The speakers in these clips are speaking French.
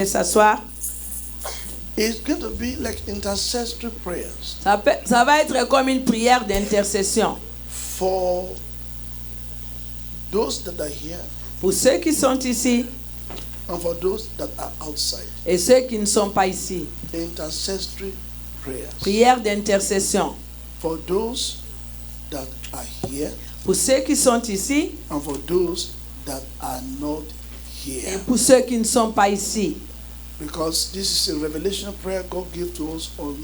S'asseoir. It's going to be like intercessory prayers. Ça va être comme une prière d'intercession. For those that are here. Pour ceux qui sont ici. And for those that are outside. Et ceux qui ne sont pas ici. Intercessory prayers. Prière d'intercession. For those that are here. Pour ceux qui sont ici. And for those that are not here. Et pour ceux qui ne sont pas ici. Because this is a revelation prayer God gave to us on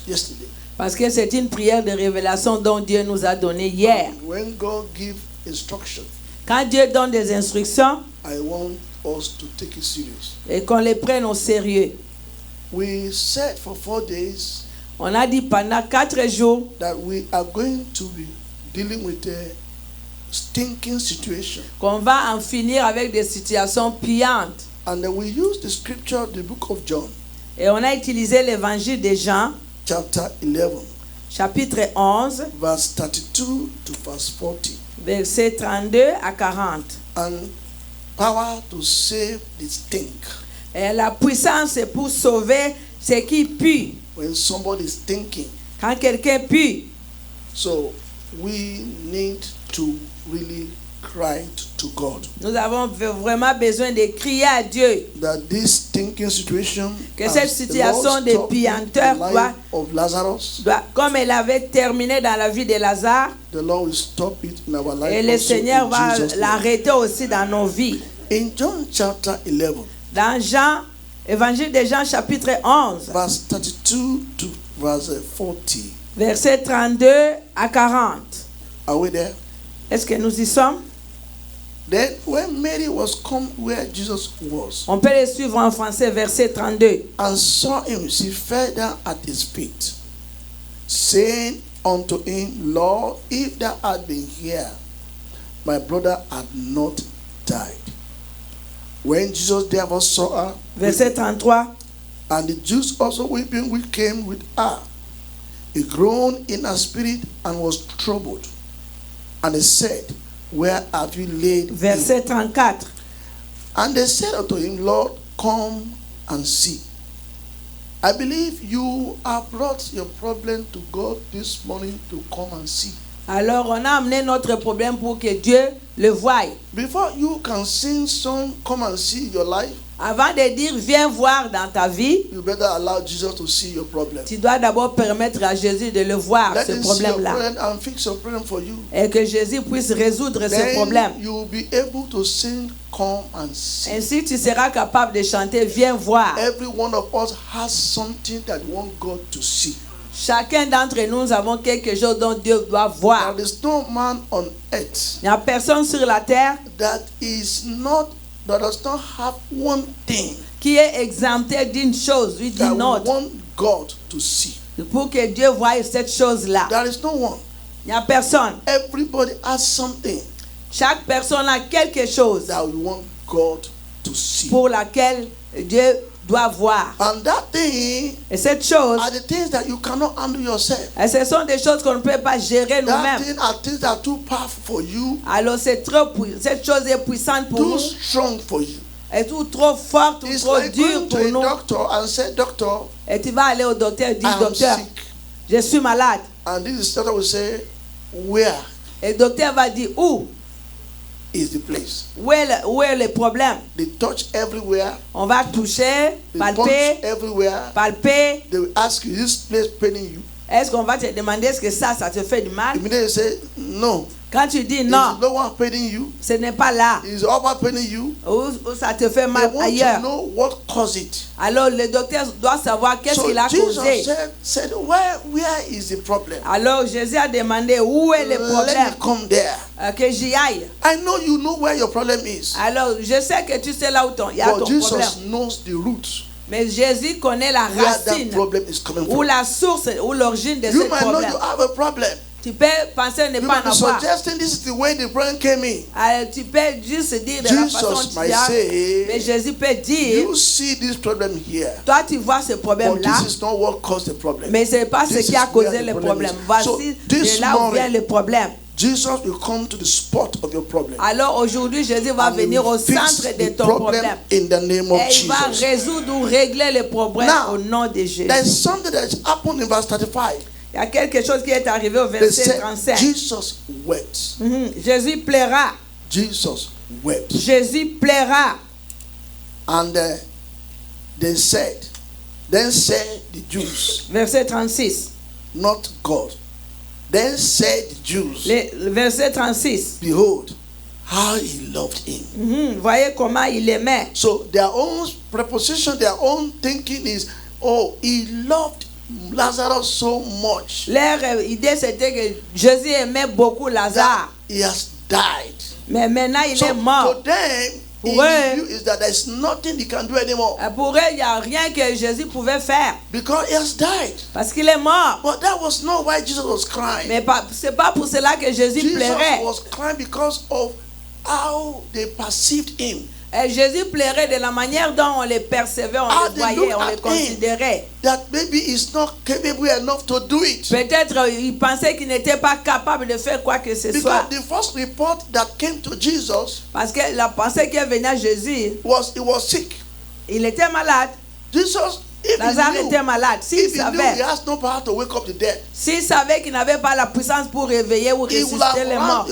yesterday. Parce que c'est une prière de révélation dont Dieu nous a donné hier. When God gives instruction, quand Dieu donne des instructions, I want us to take it serious. Et qu'on les prenne au sérieux. We said for 4 days. On a dit pendant 4 jours. That we are going to be dealing with a stinking situation. Qu'on va en finir avec des situations puantes. And then we use the scripture, the book of John. Et on a utilisé l'évangile de Jean. Chapter 11. Chapitre 11. Verse 32 to verse 40. Verset 32 à 40. And power to save the stink. Et la puissance est pour sauver ce qui pue. When somebody is thinking. Quand quelqu'un pue. So we need to really cry to God. Nous avons vraiment besoin de crier à Dieu. That this thinking situation, que cette situation de puanteur doit, comme elle avait terminé dans la vie de Lazare, the Lord will stop it in our life. Et le Seigneur va l'arrêter aussi dans nos vies. In John chapter 11. Dans Jean, évangile de Jean chapitre 11. Verse 32 to verse 40. Verset 32 à 40. Are we there? Est-ce que nous y sommes? Then when Mary was come where Jesus was. On peut le suivre en français, verset 32. And saw him, she fell down at his feet, saying unto him, Lord, if thou had been here, my brother had not died. When Jesus therefore saw her, verset 33, and the Jews also weeping, which came with her, he groaned in her spirit and was troubled. And he said, where have you laid him? Verset 34. And they said unto him, Lord, come and see. I believe you have brought your problem to God this morning to come and see. Alors on a amené notre problème pour que Dieu le voie. Before you can sing song, come and see your life. Avant de dire viens voir dans ta vie, you better allow Jesus to see your problem. Tu dois d'abord permettre à Jésus de le voir, Let ce problème-là. And fix your problem for you. Et que Jésus puisse résoudre ce problème. You will be able to sing, come and see. Ainsi tu seras capable de chanter viens voir. Every one of us has something that we want God to see. Chacun d'entre nous avons quelque chose dont Dieu doit voir. There is no man on earth. Il n'y a personne sur la terre that does not have one thing qui est exempté d'une chose, lui d'une autre. Want God to see. Pour que Dieu voie cette chose-là. There is no one. Il n'y a personne. Everybody has something. Chaque personne a quelque chose that we want God to see. Pour laquelle Dieu doit voir. And that thing, et cette chose are the things that you cannot handle yourself. Et ce sont des choses qu'on ne peut pas gérer nous-mêmes. Things are things that are too powerful for you. Alors cette chose est puissante pour nous. Too strong for you. Et trop forte ou trop dure pour nous. And say, doctor, et tu vas aller au docteur et dire docteur, je suis malade. And this doctor will say, where? Et le docteur va dire où? Is the place. Où est le problème? They touch everywhere. On va toucher, palper, palper. They will ask you, is this place paining you? Est-ce qu'on va te demander est-ce que ça te fait du mal? Immediately say no. Quand tu dis non, is no one paining you? Ce n'est pas là. Is over paining you? Ou ça te fait mal ailleurs. To know what caused it. Alors le docteur doit savoir qu'est-ce qu'il a causé. Said, where is the problem? Alors Jésus a demandé où est le problème. Let me come there. Que j'y aille. I know you know where your problem is. Alors je sais que tu sais là où il y a ton Jesus problème. Knows the root. Mais Jésus connaît la racine, ou la source, ou l'origine de ce problème. You might know you have a problem. Tu peux penser ne pas en avoir. Suggesting this is the way the problem came in. Tu peux juste dire de la façon dont tu as. Mais Jésus peut dire. You see this problem here. Toi tu vois ce problème là. But this is not what caused the problem. Mais c'est pas ce qui a causé le problème. Voici de là où vient le problème. Jesus will come to the spot of your problem. Alors aujourd'hui, Jésus va And he venir au will fix centre de the ton problem problème. in the name of Et il va Jesus. résoudre ou régler les problèmes Now, au nom de Jésus. There's something that happened in verse 35. Il y a quelque chose qui est arrivé au They verset said 35. Jesus wept. Jésus plaira. Jesus wept. Jésus plaira. And they said, then said the Jews, Verset 36. not God. Then said the Jews, Le verset 36. behold, how he loved him. Voyez comment il aimait. So their own preposition, their own thinking is, oh, he loved Lazarus so much Leur idée c'était que Jésus aimait beaucoup that Lazare. he has died. Mais maintenant il So est mort. to them, in Ouais. view is that there's nothing he can do anymore Pour eux, il n'y a rien que Jésus pouvait faire. because he has died. Parce qu'il est mort. But that was not why Jesus was crying. Mais c'est pas pour cela que Jésus Jesus pleurait. was crying because of how they perceived him. Et Jésus pleurait de la manière dont on les percevait, on How les they voyait, looked on at les him. considérait. That maybe he's not capable enough to do it. Peut-être il pensait qu'il n'était pas capable de faire quoi que ce soit. Because the first report that came to Jesus Parce que la pensée qui est venue à Jésus, was he was sick. il était malade. Jesus, if Lazare he était knew, malade. S'il if he knew he savait, has no power to wake up the dead, s'il savait qu'il n'avait pas la puissance pour réveiller ou he would have ressusciter les morts,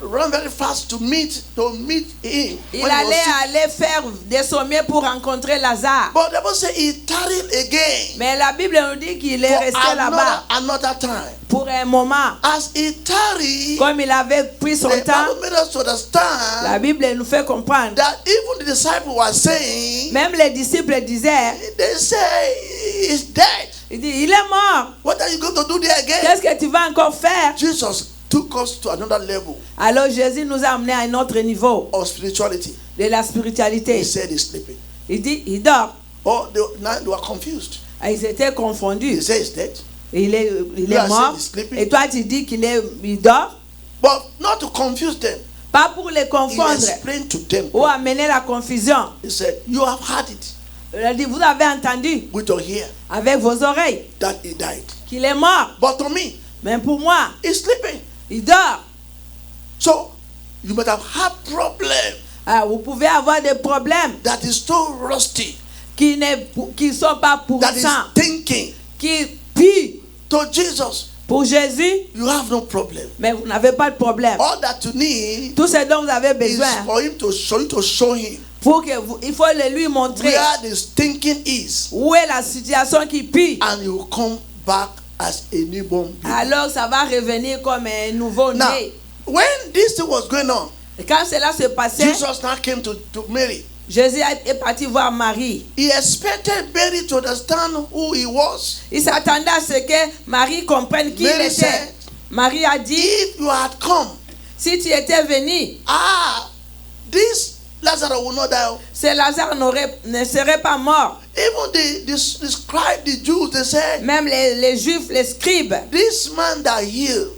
run very fast to meet him. il when he was allait sick. aller faire des sommets pour rencontrer Lazare. But the Bible says he tarried again Mais la Bible nous dit qu'il est resté for là-bas another time. pour un moment. As he tarried, Comme il avait pris son the temps, Bible made us to understand la Bible nous fait comprendre. that even the disciples were saying, Même les disciples disaient, they say he's dead. il dit, il est mort. What are you going to do there again? Qu'est-ce que tu vas encore faire? Jesus took us to another level Alors Jésus nous a amenés à un autre niveau of spirituality. de la He spiritualité. said he's sleeping. Il dit, il dort. Oh, now they were confused. Et ils étaient He confondus. said he's dead. Il est You are mort. saying he's sleeping. Et toi tu dis il dort. But not to confuse them. Pas pour les He confondre explained to them. ou amener la confusion. He said, you have heard it Il a dit, vous avez entendu with your ear avec vos oreilles that he died. qu'il est mort. But to me, Mais pour moi, he's sleeping. il dort. So you might have had problem Ah, vous pouvez avoir des problèmes that is so rusty, qui ne sont pas that is pourrissants, thinking. qui puent. To Jesus, Pour Jésus, you have no problem. mais vous n'avez pas de problème. All that you need Tout ce dont vous avez is besoin, for him to show him pour que il faut le lui montrer where this thinking is, où est la situation qui pue. and you will come back as a newborn baby. Alors ça va revenir comme un nouveau Now, né. when this thing was going on, Et quand cela se passait, Jesus now came to Mary. Jésus est parti voir Marie. He expected Mary to understand who he was. Il s'attendait à ce que Marie comprenne qui il Mary était. said, Marie a dit, if you had come, si tu étais venu, this Lazarus will not die. ce Lazare ne serait pas mort. Even the scribe, the Jews, they said, Même les Juifs, les scribes, this man that healed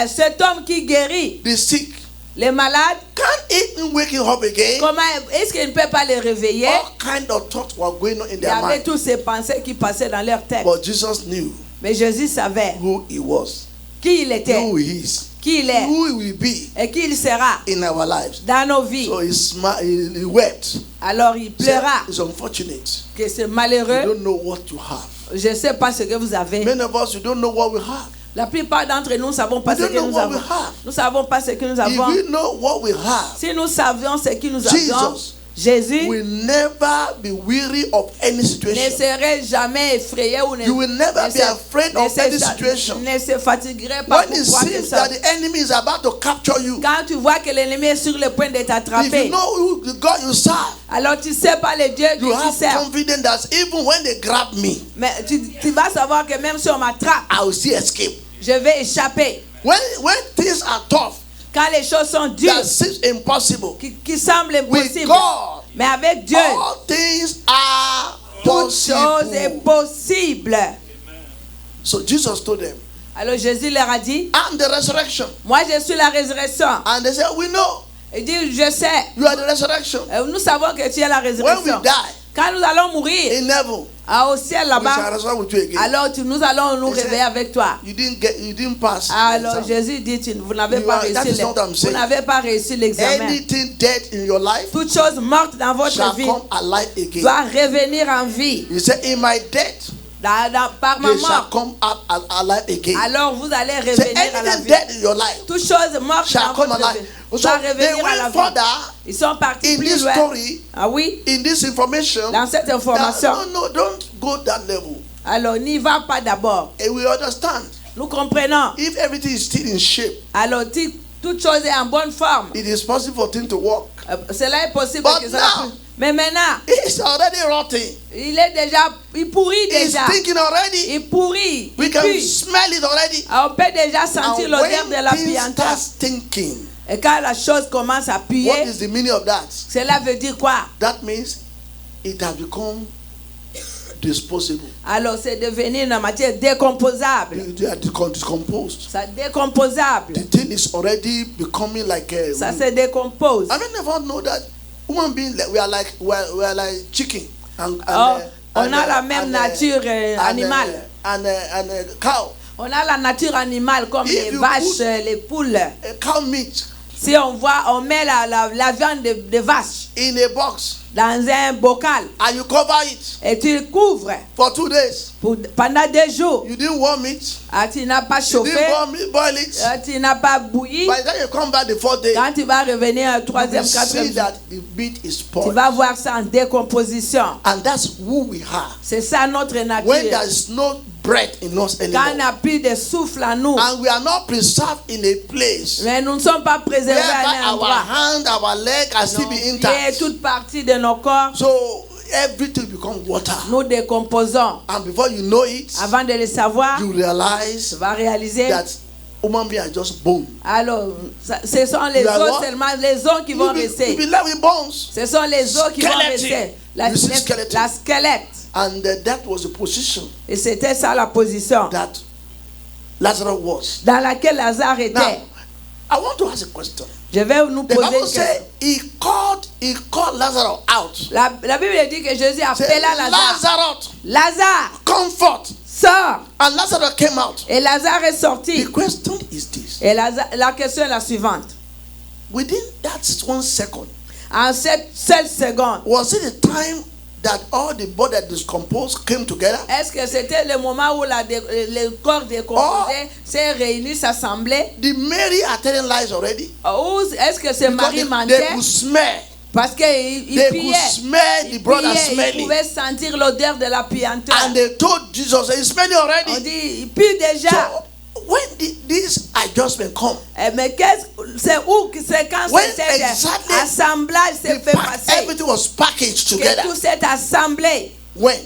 cet homme qui guérit the sick, les malades, can't even wake him up again. comment est-ce qu'il ne peut pas les réveiller? All kind of thoughts were going on in Il y their avait mind. toutes ces pensées qui passaient dans leur tête. But Jesus knew Mais Jésus savait who he was, qui il était, who he is, qui il est who he will be et qui il sera in our lives. dans nos vies. So he wept. Alors il pleura It's unfortunate. que c'est You malheureux. don't know what you have. Je ne sais pas ce que vous avez. Many of us, you don't know what we have. La plupart d'entre nous ne savons pas We ce don't que know nous what we avons. have. Nous ne savons pas ce que nous If avons. we know what we have, Si nous savions ce que nous avions, Jesus Jésus will never be weary of any ne situation. serait jamais effrayé ou ne, You will never be afraid of any situation. ne se fatiguerait pas When pour it croire que seems ça. that the enemy is about to capture you, Quand tu vois que l'ennemi est sur le point de if t'attraper, you know who the God you serve, alors tu sais pas le Dieu you que tu have sers. confidence that even when they grab me, Mais tu vas savoir que même si on m'attrape, I will still escape. je vais échapper. When things are tough, Quand les choses sont dures, that seems impossible, qui semblent with impossibles, God, mais avec Dieu, all things are toute chose est possible. possible. So Jesus told them, Alors Jésus leur a dit, I'm the resurrection. moi je suis la résurrection. And they said, we know Il dit, je sais. you are the resurrection. Nous savons que tu es la When we résurrection. die Quand nous allons mourir in heaven, au ciel We shall là-bas, resurrect with you again. alors nous allons nous He said, réveiller avec toi. You didn't pass. Alors the exam. Jésus dit, vous n'avez You pas are- that réussi is what I'm vous saying. n'avez pas réussi l'examen. Anything dead in your life Toute chose morte dans votre shall vie come alive again. doit revenir en vie. He said, in my death, Par ma they shall mort, come up alive again. alors vous allez Say, revenir à la anything vie. dead in your life Toute chose morte shall dans come votre alive. vie So doit they revenir à la went vie. further Ils sont partis in plus this loin. story, Ah oui, in this information. dans cette information. No, don't go that level. Alors n'y va pas d'abord. And we understand. Nous comprenons. If everything is still in shape, Alors toute chose est en bonne forme. it is possible for things to work. Cela est possible But que ça now, puisse. Mais maintenant, it's already rotting. il pourrit It's déjà. stinking already. Il pourrit. We Il can pue. smell it already. On peut déjà sentir And l'odeur de la when things puanteur. start stinking, Et quand la chose commence à what puer, is the meaning of that? cela veut dire quoi? That means it has become disposable. Alors c'est devenu une matière décomposable. They are decomposed. Ça décomposable. The thing is already becoming like a. Ça se décompose. I never know that human beings we are like chicken and On a la même nature animale. And cow. On a la nature animale comme If les you vaches, les poules. Cow meat Si on met la viande de vache in a box dans un bocal and you cover it et tu le couvres for 2 days. Pendant 2 jours, You didn't warm it. tu n'as pas You chauffé, didn't boil it. tu n'as pas bouilli. By the time you come back the 4th day, Quand tu vas revenir un you troisième, will quatrième see jour, that the meat is tu spoiled. vas voir ça en décomposition. And that's who we are. C'est ça notre When nature. there is no breath in us Quand on anymore, n'a plus de souffle en nous, and we are not preserved in a place mais nous ne sommes pas préservés à whereby un our endroit. hand, our leg are still Nos be pieds, intact. toute partie de nos corps, So everything becomes water. nous décomposons. And before you know it, Avant de le savoir, you tu realize vas réaliser. that human beings are just bone. Alors, ce sont les You are os what? seulement, les os qui vont You'll rester. be left with bones. Ce sont les os qui vont Skeleton. rester. You see skeleton. La squelette. And that was the position Et c'était ça la position that Lazarus was. dans laquelle Lazare était. Now, I want to ask a question. Je vais nous The poser Bible une says question. he called Lazarus out. La Bible dit que Jésus Say, appela Lazare. Lazarus, Lazare, come forth. sors. And Lazarus came out. Et Lazare est sorti. The question is this. Et la question est la suivante. Within that 1 second, En cette seule seconde, was it the time that all the body that discomposed came together? est-ce que c'était le moment où le corps décomposé s'est réuni, s'assemblait? Did Mary are telling lies already? Ou est-ce que c'est Because Marie they mentait? could smell. Parce qu'il They priait. could smell the brother Il smelling. pouvait sentir l'odeur de la puanteur. And they told Jesus, it's smelling On already. dit, il pue déjà. So when did this adjustment come? Mais c'est quand When cet exactly assemblage s'est fait passer? Everything was packaged Que together. tout s'est assemblé. When?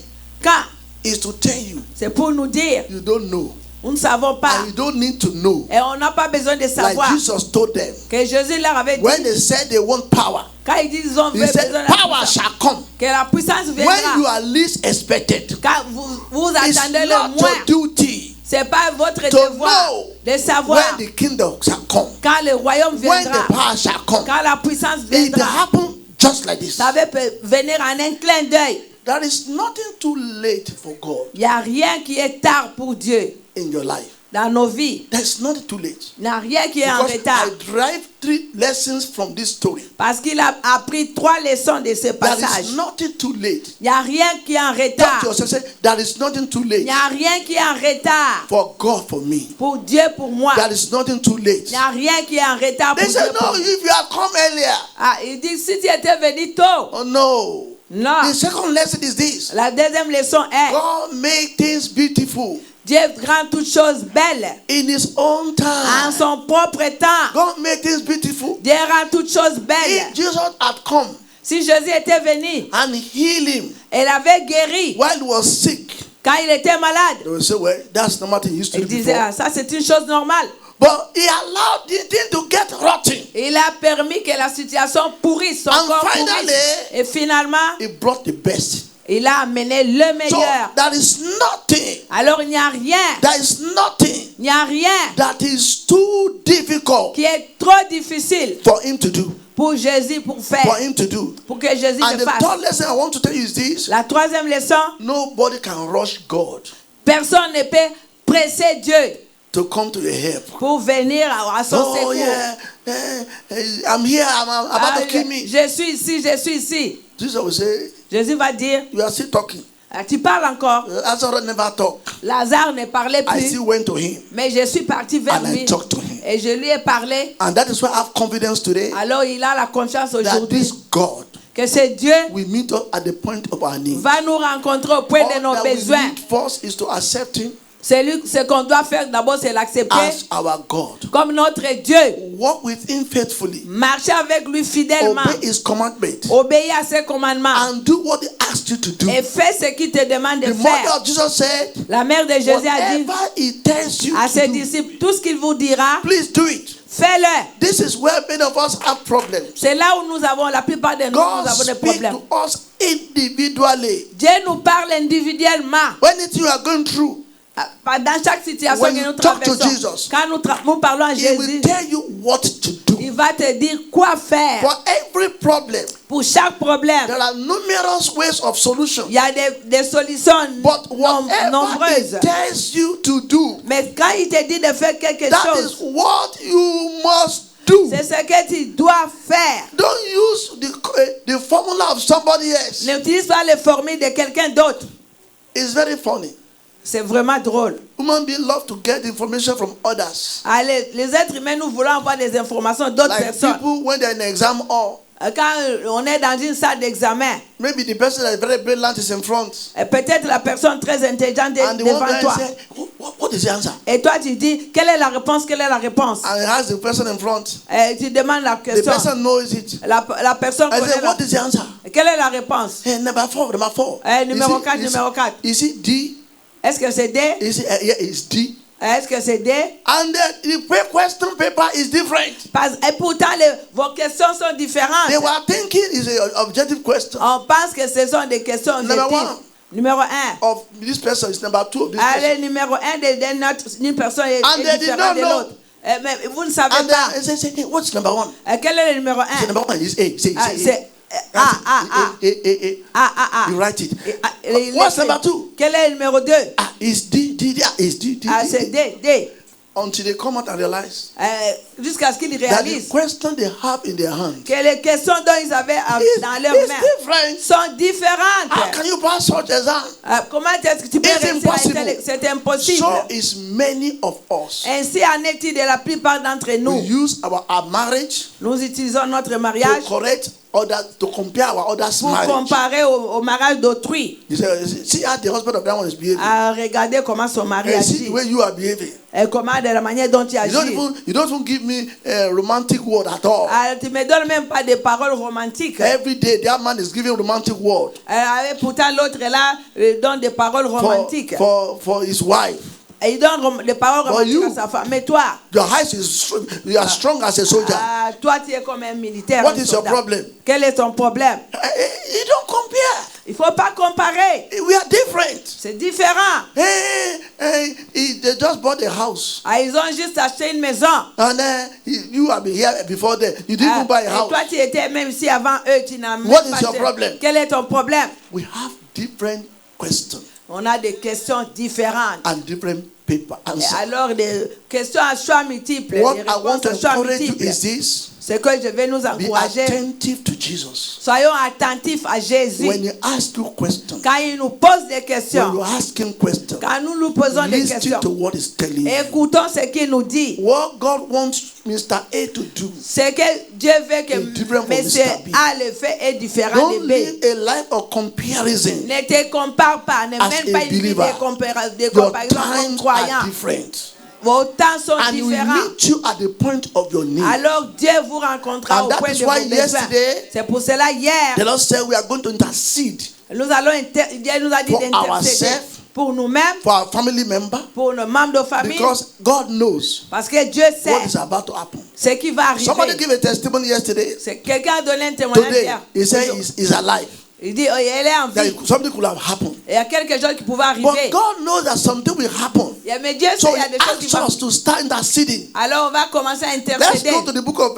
Quand? Is to tell you, C'est pour nous dire, you don't know. nous ne savons pas. And you don't need to know. Et on n'a pas besoin de Like savoir. Jesus told them. Que Jésus leur avait dit, When they said they want power, quand ils disent ils ont he besoin said, de la power puissance, shall come. que la puissance When you viendra. are least expected. Quand vous It's attendez le not moins, your duty c'est pas votre to devoir know de savoir when the kingdom shall come. quand le royaume When viendra, the power shall come. quand la puissance It viendra. happened just like this. Ça peut venir en un clin d'œil. There is nothing too late for God Il n'y a rien qui est tard pour Dieu in your life. dans nos vies. There's nothing too late. Il n'y a rien qui est en Because retard. I derive 3 lessons from this story. Parce qu'il a appris 3 leçons de ce There passage. is nothing too late. Il n'y a rien qui est en Talk retard. to yourself, say, there is nothing too Il late n'y a rien qui est en retard. for God, for me. Pour Dieu, pour moi. There is nothing too late. Il n'y a rien qui est en retard pour They Dieu. say, Pour no, moi. if you had come earlier. Ah, il dit, si tu étais venu tôt. Oh, no. Non. The second lesson is this. La deuxième leçon est, God make things beautiful Dieu rend toutes choses belles in His own en time. son propre temps. God make things beautiful. Dieu rend toutes choses belles. If Jesus had come Si Jésus était venu, and healed him il avait guéri while he was sick, quand il était malade. they will say, well, that's not what he used to Il do disait, before. ah, ça c'est une chose normale. But he allowed the thing to get rotten. Il a permis que la situation pourrisse, son And corps finally, pourrisse. Et finalement, He brought the best. il a amené le So meilleur. there is nothing, Alors il n'y a rien, there is nothing il n'y a rien that is too difficult qui est trop difficile for him to do. pour Jésus pour for faire, him to do. pour que Jésus And le the fasse. third lesson I want to tell you is this: La troisième leçon, nobody can rush God personne ne peut presser Dieu to come to your help. pour venir à son Oh secours. yeah, I'm here. I'm about Ah, to kill me. je suis ici, je suis ici. Jesus will say, Jésus va dire, you are still talking. tu parles encore. Lazarus never talked. Lazare ne parlait I plus, still went to him mais je suis parti vers and I lui talked to him. et je lui ai parlé. And that is why I have confidence today Alors il a la confiance that aujourd'hui this God que c'est Dieu will meet us at the point of our need. va nous rencontrer au point de All nos that we besoins. need first is to accept him Ce qu'on doit faire d'abord, c'est l'accepter as our God. comme notre Dieu. Walk with him faithfully. Marcher avec lui fidèlement. Obey his commandment. Obéir à ses commandements. And do what he asked you to do. Et fais ce qu'il te demande de The mother faire. of Jesus said, La mère de Jésus a dit whatever he tells you à to ses do, disciples, tout ce qu'il vous dira, please do it. fais-le. This is where many of us have problems. C'est là où nous avons, la plupart de nous, God nous avons des speaks problèmes. to us individually. Dieu nous parle individuellement. Anything you are going through, Dans chaque situation When que you nous talk to traversons, Jesus, quand nous parlons à he Jésus, will tell you what to do. il va te dire quoi faire. For every problem, Pour chaque problème, there are numerous ways of solution. il y a des solutions But whatever nombreuses. he tells you to do, Mais quand il te dit de faire quelque that is chose, what you must do. c'est ce que tu dois faire. Don't use the formula of somebody else. N'utilise pas les formules de quelqu'un d'autre. It's very funny. C'est vraiment drôle. Human beings love to get information from others. Allez, les êtres humains, nous voulons avoir des informations d'autres Like personnes. people when they're in an exam hall, Quand on est dans une salle d'examen, maybe the person that is very brilliant is in front, peut-être la personne très intelligente and est the one devant guy toi. say, what is the answer? Et toi, tu dis, quelle est la réponse? Quelle est la réponse? And he asks the person in front. Tu demandes la The question. person knows it. La personne I connaît say, what is the answer? Quelle est la réponse? Hey, number four. Numéro 4, numéro 4. Is it D? Est-ce que c'est D? Is it, yeah, it's D. Est-ce que c'est D? And the question paper is different. Et pourtant, vos questions sont différentes. They were thinking it's an objective question. On pense que ce sont des questions Number objectives. one. Numéro 1. Of this person is number two of this person. Allez, numéro 1 d'une personne est And they did différente not de know. l'autre. Mais vous ne savez And pas. then say, hey, what's number one? Quel est le numéro 1? Say, number one is A. Say C'est A. You write it. Et What's number two? Quel est le numéro 2? Is D. Is D. C'est D. Until they come out and realize Jusqu'à ce qu'ils that the réalisent question they have in their hand que les questions dont ils avaient dans leurs is mains different. sont différentes. How can you pass such exam? Comment est-ce que tu peux It's réussir à impossible. C'est impossible. So is many of us. Ainsi en est-il de la plupart d'entre We nous. use our marriage Nous utilisons notre to mariage correct others, to compare our others' pour marriage. comparer au mariage d'autrui. You say, see how the husband of that one is behaving. Regardez comment son mari And see agit. the way you are behaving. Et comment de la manière dont il You don't agit. even give me a romantic word at all. Tu me donnes même pas de paroles romantiques. Every day that man is giving romantic word Pourtant l'autre est là, donne des paroles romantiques. for his wife. Et il donne des paroles romantiques à sa femme. Mais toi, Your eyes is you are strong as a soldier. toi tu es comme un militaire. What un is your soldat. problem? Quel est ton problème? You don't compare. Il ne faut pas comparer. We are different. C'est différent. They just bought a house. Ils ont juste acheté une maison. And you have been here before them. You didn't even buy a Et house. toi, tu étais même ici avant eux. Tu n'as même What pas is your acheté. problem? Quel est ton problème? We have different questions On a des questions différentes. and different paper Et answers. alors, des questions à choix multiples. What Des I want réponses to à choix encourage you multiples. is this. Ce que je vais nous Be encourager. attentive to Jesus. Soyons attentifs à Jésus. When you ask you questions, Quand il nous pose des when questions. you ask him questions, Quand nous nous posons des listen questions. to what he's telling you. Écoutons ce qu'il nous dit. What God wants Mr. A to do. Ce que Dieu veut que Is different from Monsieur Mr. B. A le fait est différent Don't de B. live a life of comparison. Ne te compare pas. Ne As mène a pas une vie de believer, comparaison Your comme times croyant. are different. Vos temps sont And he will différents. meet you at the point of your need. Alors Dieu vous rencontrera And au that point is de why vos besoins. yesterday, C'est pour cela hier, The Lord said we are going to intercede Dieu nous a dit for d'intercéder ourselves, pour nous-mêmes, for our family member, pour nos membres de famille, because God knows parce que Dieu what is sait about to happen. ce qui va Somebody arriver. gave a testimony yesterday. C'est quelqu'un a donné un témoignage Today, hier. he said he's alive. Il dit, elle est en That vie. something could have happened. Il y a quelque chose qui pouvait But arriver. God knows that something will happen. Mais Dieu sait So qu'il y he a des choses qui asks vont. us to start interceding. Alors on va commencer à Let's intercéder. go to the book of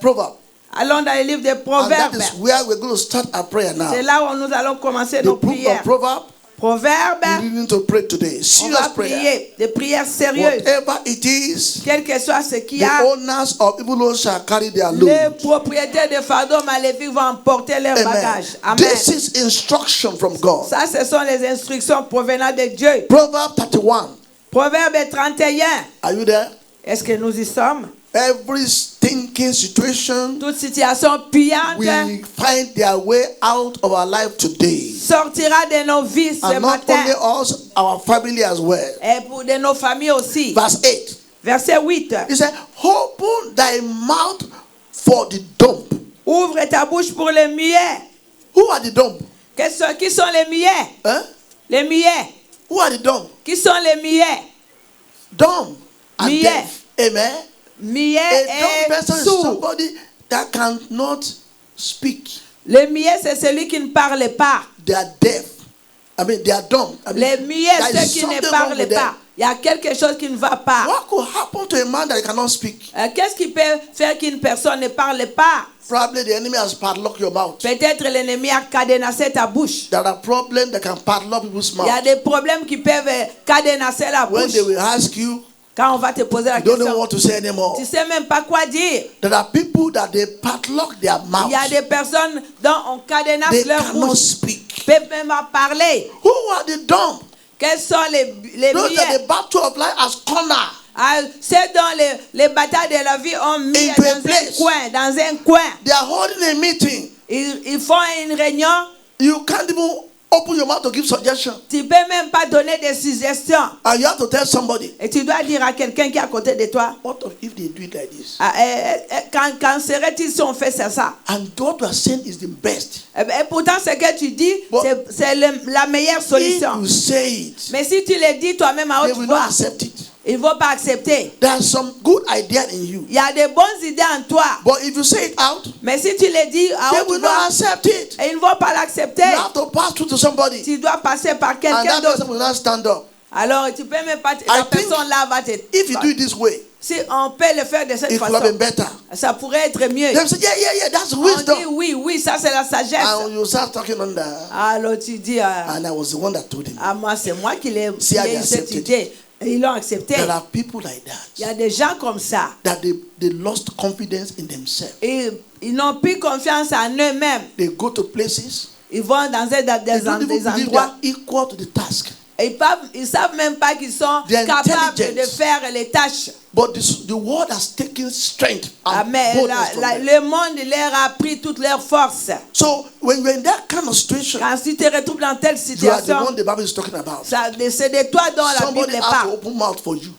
Proverbs. Allons dans le livre des And that Proverbes. is where we're going to start our prayer now. C'est là où nous allons commencer The nos book prières. of Proverbs, Proverbes, we need to pray today. on Serious va prayer. prier des prières sérieuses. Whatever it is, Quel que soit ce qu'il y the a, owners of evil loads shall carry their les load. propriétaires de fardeaux maléfiques vont emporter leurs Amen. bagages. Amen. This is instruction from God. Ça, ce sont les instructions provenant de Dieu. Proverbs 31. Proverbe 31. Are you there? Est-ce que nous y sommes? Every stinking situation Toute situation pillante will find their way out of our life today. sortira de nos vies ce And not matin. only us, our family as well. Et pour de nos familles aussi. Verse 8. Verset 8. He said, open thy mouth for the dumb. Ouvre ta bouche pour les muets. Who are the dumb? Qui sont les muets? Huh? Les muets. Who are the dumb? Qui sont les muets? Dumb and Muet. deaf. Amen. Muets A dumb et person is sourds. somebody that cannot speak. Le muet, c'est celui qui ne parle pas. They are deaf. I mean, they are dumb. I mean, Les muets, there is ceux qui ne something wrong parlent with them. pas. Il y a quelque chose qui ne va pas. What could happen to a man that cannot speak? Qu'est-ce qui peut faire qu'une personne ne parle pas? Probably the enemy has padlocked your mouth. Peut-être l'ennemi a cadenassé ta bouche. There are problems that can padlock people's Il y a mouth. des problèmes qui peuvent cadenasser la When bouche. they will ask you, Quand on va te poser la you don't know question, what to say anymore. tu ne sais même pas quoi dire. There are people that they padlock their mouth. Il y a des personnes dont on cadenasse They leur cannot bouche. speak. Ils peuvent même pas parler. Who are the dumb? Quels sont les Those that muets? the battle of life has cornered. Ceux dont les batailles de la vie ont mis Into a dans un place. coin, dans un coin. They are holding a meeting. Ils font une réunion. You can't even open your mouth to give suggestion. Tu ne peux même pas donner des suggestions. And you have to tell somebody, Et tu dois dire à quelqu'un qui est à côté de toi, what if they do it like this? quand serait-il si on fait ça? And what you are saying is the best. Et pourtant, ce que tu dis, But c'est la meilleure If solution. you say it, Mais si tu le dis toi-même à they haute will not voix, accept it. ils ne vont pas accepter. There's some good idea in you. Il y a des bonnes idées en toi. But if you say it out, Mais si tu le dis à they haute will voix, not accept it. et ils ne vont pas l'accepter, You have to pass through to somebody. tu dois passer par And quelqu'un that person d'autre. will not stand up. Alors, tu peux même pas, I la think personne là va te... If you do it this way, Si on peut le faire de cette it would have been façon, better. ça pourrait être mieux. They will say, yeah, that's On dit wisdom. oui, ça c'est la sagesse. And you start talking on that. Alors tu dis, And I was the one that told him. moi c'est moi qui l'ai See how they eu cette accepted. idée. Et ils l'ont accepté. There are people like Il y that. a des gens comme ça. That they lost confidence in themselves. Et ils n'ont plus confiance en eux-mêmes. They go to places. Ils vont dans They don't des even believe they endroits. are equal to the task. Et ils ne savent même pas qu'ils sont They are capables de intelligent. faire les tâches. But the world has taken strength and Mais boldness from them. le monde leur a pris toute leur force. So when you're in that kind of situation, Quand tu te retrouves dans telle you are the situation, one the Bible is talking about. c'est de toi dont la Somebody Bible has to parle. open mouth for you.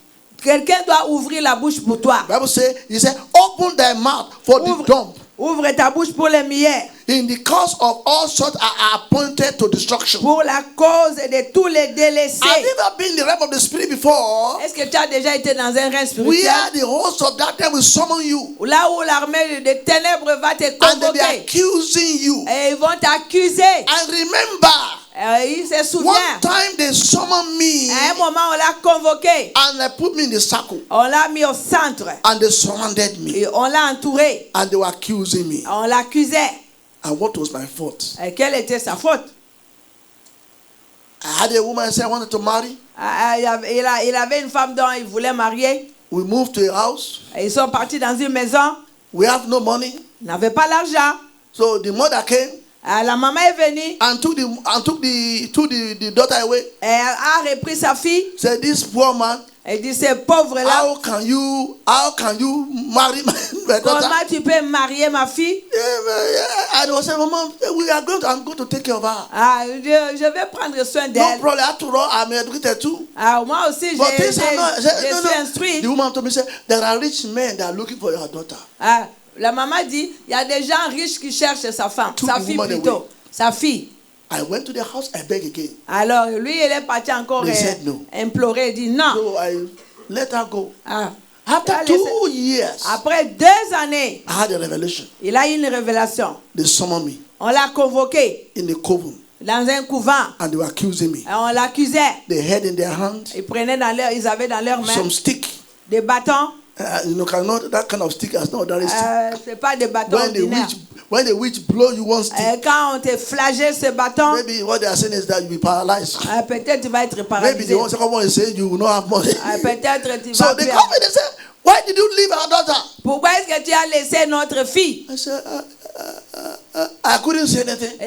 Quelqu'un doit ouvrir la bouche pour toi. Bible says, he said, open thy mouth for the dumb. Ouvre ta bouche pour les muets. In the cause of all sorts are appointed to destruction. Pour la cause de tous les délaissés. Have you ever been in the realm of the spirit before? Est-ce que tu as déjà été dans un règne spirituel? Where the host of darkness will summon you Là où l'armée des ténèbres va te and they'll be convoquer. accusing you. Et ils vont t'accuser. And remember, Il se souvient. one time they summoned me À un moment, on l'a convoqué. and they put me in the circle On l'a mis au centre. and they surrounded me Et on l'a entouré. and they were accusing me. On l'accusait. And what was my fault? Et quelle était sa faute? I had a woman say I wanted to marry. Il avait une femme dont il voulait marier. We moved to a house. Et ils sont partis dans une maison. We have no money. Ils n'avaient pas l'argent. So the mother came La maman est venue. and took the daughter away. Elle a repris sa fille. Said, this poor man, Elle dit, ce pauvre-là, how can you marry my daughter? comment tu peux marier ma fille? I was saying, Mama, I'm going to take care of her. Je vais prendre soin No d'elle. problem. After all, I'm educated too. Moi aussi, But je things are not. suis instruite. The woman told me, say, there are rich men that are looking for your daughter. La maman dit, il y a des gens riches qui cherchent sa femme, Took sa the fille woman plutôt, away. sa fille. I went to the house. I begged again. Alors lui, il est parti encore They said no. implorer, il dit non. So I let her go. After After 2 years, Après 2 années, I had a revelation. il a eu une révélation. They summoned me On l'a convoqué in the coven dans un couvent. and they were accusing me. Et on l'accusait. They had in their hand Ils avaient dans leurs mains some stick des bâtons. Cannot, that kind of stick is not ordinary stick. C'est pas des bâtons ordinaires. When the witch blow you one stick, Quand on te flagelle ce bâton, maybe what they are saying is that you'll be paralyzed. Peut-être tu vas être Maybe paralysé. the second one is saying you will not have money. Peut-être tu So vas they perdre. come and they say, why did you leave our daughter? Pourquoi est-ce que tu as laissé notre fille? I said, I couldn't say anything.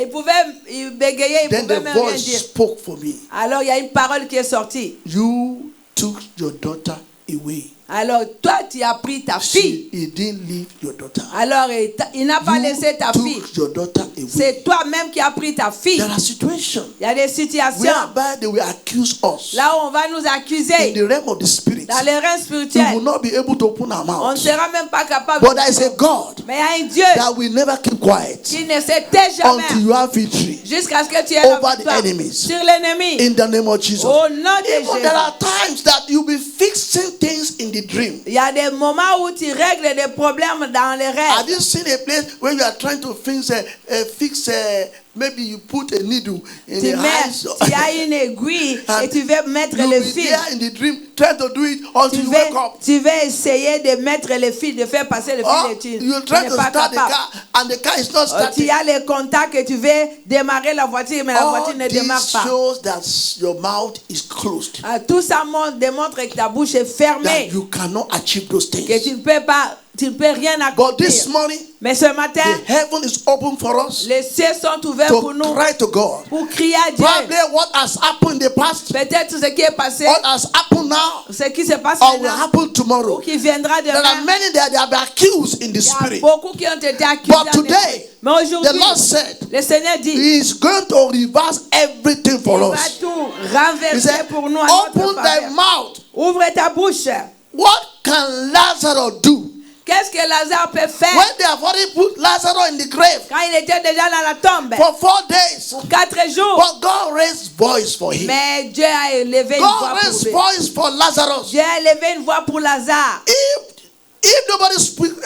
Il bégayait, il Then pouvait the même rien voice dire. spoke for me. Alors il y a une parole qui est sortie. You took your daughter away. Alors toi tu as pris ta fille. He didn't leave your daughter. Alors il n'a pas laissé ta took fille. Your daughter away. C'est toi-même qui as pris ta fille. There are situations Il y a des situations whereby they will accuse us. là où on va nous In accuser the realm of the spirit, dans les reins we will spirituels. not be able to open our On ne mouth. sera même pas capable. But there is a God Mais il y a un Dieu that will never keep quiet qui ne se tait jamais until you have victory jusqu'à ce que tu aies la over the victoire enemies. sur l'ennemi. In the name of Jesus. Au nom de Even there Jésus. are times that you'll be fixing things in the dream. Il y a des moments où tu règles des problèmes dans les Have rêves. you seen a place where you are trying to fix maybe you put a needle in the eyes? Tu as une aiguille et tu veux mettre You'll le be fil. there in the dream trying to do it until Tu you wake up. veux essayer de mettre le fil, de faire passer le Or fil et tu you're n'es trying to pas start the capable. car and the car is not Tu starting. as les contacts et tu veux démarrer la voiture, mais la All voiture ne démarre this pas. shows that your mouth is closed. Tout ça démontre que ta bouche est That fermée, you cannot achieve those que things. tu ne peux rien But this accomplir. morning, Mais ce matin, the heaven is open for us les cieux sont ouverts pour to nous, cry to God. pour crier à Dieu. Probably what has happened in the past, Peut-être ce qui est passé, what has happened now, ce qui se passe or will maintenant, happen ou tomorrow. qui viendra There are demain. many that they have been accused in the Il y a spirit. beaucoup qui ont été accusés. But en today, esprit. Mais The aujourd'hui, Lord said le Seigneur dit, He is going to reverse everything il for va us. tout He renverser said, pour nous à notre open thy faveur. mouth. Ouvre ta bouche. What can Lazarus do? Qu'est-ce que Lazare peut faire When they have already put Lazarus in the grave quand il était déjà dans la tombe for 4 days, pour 4 jours? but God raised voice for him. Mais Dieu a élevé une voix God pour raised lui. voice for Lazarus. Dieu a élevé une voix pour Lazare. If nobody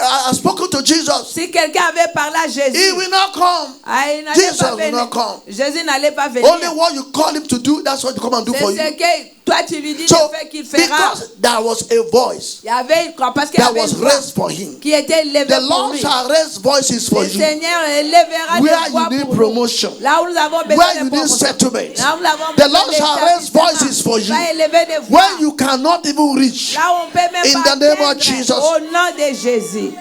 has spoken to Jesus, Si quelqu'un avait parlé à he Jésus, will not come. il n'allait Jesus pas will not venir. come. Jésus n'allait pas venir. Only what you call him to do, that's what you come and do C'est for you. ce que toi tu lui dis So, de faire qu'il fera. because there was a voice Il y avait parce qu'il y that avait was une voix raised for him, qui était élevée the pour Lord lui. shall raise voices for Le you. Seigneur élèvera Where des voix you need pour nous. promotion, Là où nous avons where besoin you de need promotion. settlement, Là où nous avons the besoin Lord shall raise voices for you. va élever des voix. where you cannot even reach. Là où on peut même In pas the name of atteindre. Jesus. Au nom de Jésus.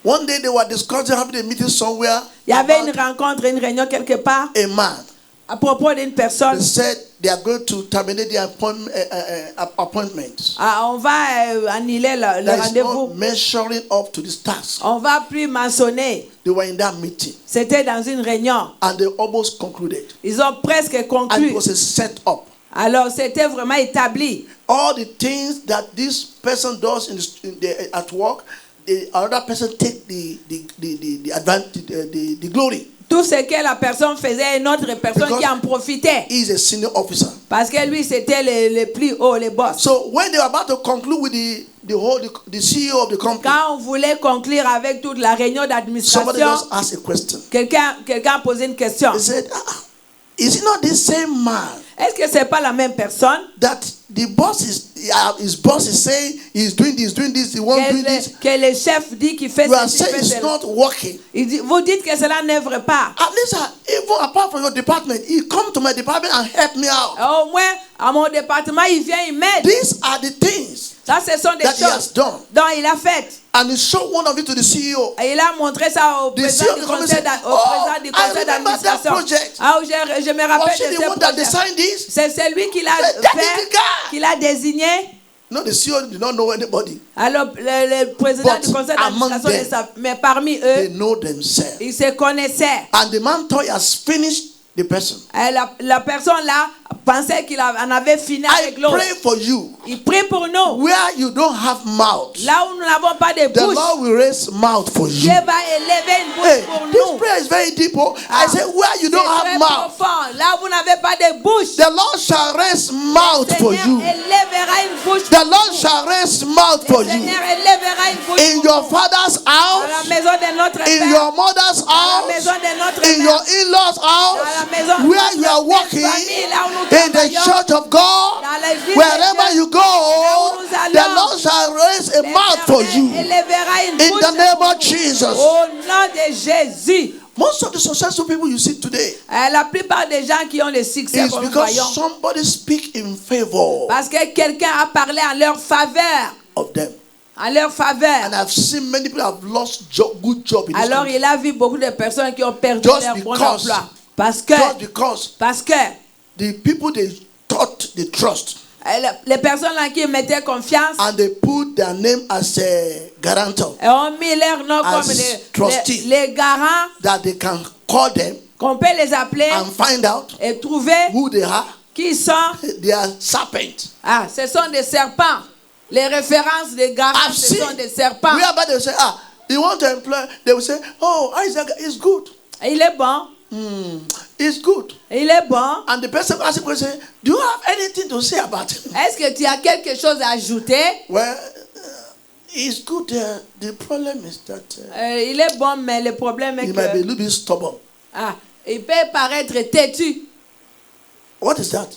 One day they were discussing, having a meeting somewhere. Il y avait about une rencontre, une réunion quelque part a man. à propos d'une personne. They said they are going to terminate the appointment. On va annuler le That is rendez-vous. not measuring up to this task. On va plus mentionner. They were in that meeting C'était dans une réunion. and they almost concluded. Ils ont presque And it conclu. was a set-up. Alors c'était vraiment établi. All the things that this person does at work, the another person take the advantage, the glory. Tout ce que la personne faisait, une autre personne Because qui en profitait. He is a senior officer. Parce que lui, c'était le plus haut, les boss. So when they were about to conclude with the CEO of the company, Quand on voulait conclure avec toute la réunion somebody d'administration, just asked a question. quelqu'un a posé une question. They said, is it not the same man Est-ce que c'est pas la même personne that the boss his boss is saying he's doing this, he won't do this? que le chef dit qu'il fait You are ceci, saying fait it's cela. not working. Il dit, vous dites que cela n'œuvre pas. At least even apart from your department, he come to my department and help me out. Au moins, à mon département, il vient, il m'aide. These are the things Ça, ce sont des that he has choses done. dont il a fait. And he showed one of it to the CEO. Et il a montré ça au The président CEO du of the conseil company said, du I conseil remember that d'administration. project. Ah, je me Was rappelle she de the ce one that projet. designed this? C'est celui qui l'a That is the fait, guy. qui l'a désigné. No, the CEO did not know anybody. Alors, le président But du conseil among d'administration them, le savait. Mais parmi They eux, know themselves. ils se connaissaient. And the man thought he has finished the person. Et la personne là pensait qu'il en avait fini avec I l'autre. pray for you. Il prie pour nous. Where you don't have mouth, Là où nous n'avons pas de the bouche, Lord will raise mouth for you. Dieu va élever une bouche Hey, pour this nous. prayer is very deep. Oh. I say, where you C'est don't très have mouth, profond. Là où vous n'avez pas de bouche, the Lord shall raise mouth for Seigneur you. élèvera une bouche The pour Lord nous. shall raise mouth for Le you. Seigneur élèvera une bouche In pour your nous. father's Dans la house, maison de notre in Père, your mother's dans la house, maison de notre in Mère, your in-laws' dans la house, maison, where you are working, famille, là où nous in the travaillons, church of God, dans l'église wherever de you Dieu, go, nous allons, the Lord shall raise a mouth for you. élèvera une In bouche the name pour of vous. Jesus. Au nom de Jésus. Most of the successful people you see today La plupart des gens qui ont le succès, is comme nous because voyons, somebody speak in favor parce que quelqu'un a parlé en leur faveur. of them. En leur faveur. And I've seen many people have lost good job in this Alors country. il a vu beaucoup de personnes qui ont perdu Just leur bon because. emploi. Parce que The people they thought they trust les personnes là qui mettaient confiance and they put their name as a guarantor et ont mis leur nom As comme trustee. les garants, that they can call them qu'on peut les appeler and find out et trouver who they are. qui sont. They are serpents. Ah, ce sont des serpents. Les références des garants, I've ce sont seen des serpents. whereby they say, you want to employ, they will say, oh, Isaac is good. Et il est bon. It's good. Il est bon. And the person asking question, do you have anything to say about him? Est-ce que tu as quelque chose à ajouter? Well, it's good. The problem is that Il est bon, mais le problème est he might be a que little bit stubborn. il peut paraître têtu. What is that?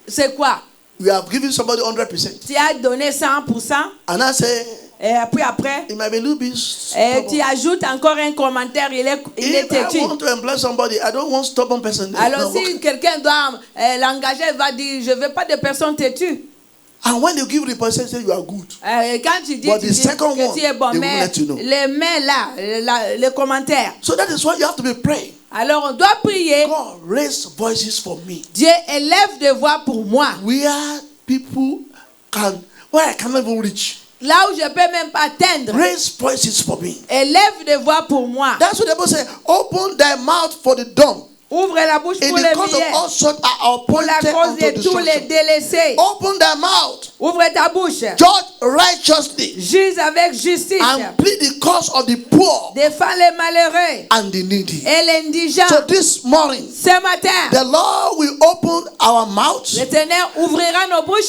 C'est quoi? We have given somebody 100%. Tu as donné 100%. And I say, Et puis après, it might be a little bit tu stubborn. ajoutes encore un commentaire, il est If têtu. I want to employ somebody, I don't want stubborn person. Alors si quelqu'un doit l'engager, il va dire, je ne veux pas de personnes têtues. And when you give the person, say you are good. Quand tu dis, But the second que one, tu es bon, they will mais let you know. les mains là, les commentaires. So that is why you have to be praying. Alors on doit prier. God, raise voices for me. Dieu élève des voix pour moi. Where people can, where I cannot even reach. Là où je ne peux même pas atteindre. Raise voices for me. Élève des voix pour moi. That's what the Bible says. Open thy mouth for the dumb. Ouvre la bouche In pour the les cause of muets. all sorts are Pour la appointed cause unto de tous les destruction. délaissés. Open thy mouth. Ouvre ta bouche. Judge righteously. Juge avec justice. And plead the cause of the poor Défends les malheureux and the needy. et l'indigent. So this morning, Ce matin, the Lord will open our mouths l'Éternel ouvrira nos bouches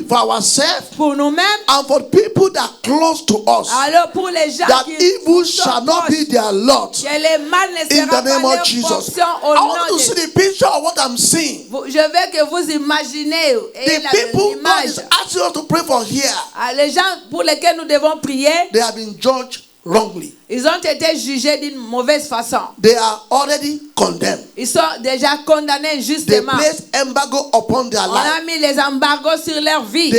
for ourselves pour nous-mêmes. and for people that are close to us. Alors pour les gens That qui evil sont shall not proches, be their lot. que les mal ne In sera the pas name of leur Jesus. portion au I want nom to see de the picture of what I'm seeing. Je veux que vous imaginez The people God l'image. is asking us to pray for here, Les gens pour lesquels nous devons prier, they have been judged wrongly. ils ont été jugés d'une mauvaise façon. They are already condemned. Ils sont déjà condamnés They injustement. place embargo upon their On life. a mis les embargos sur leur vie.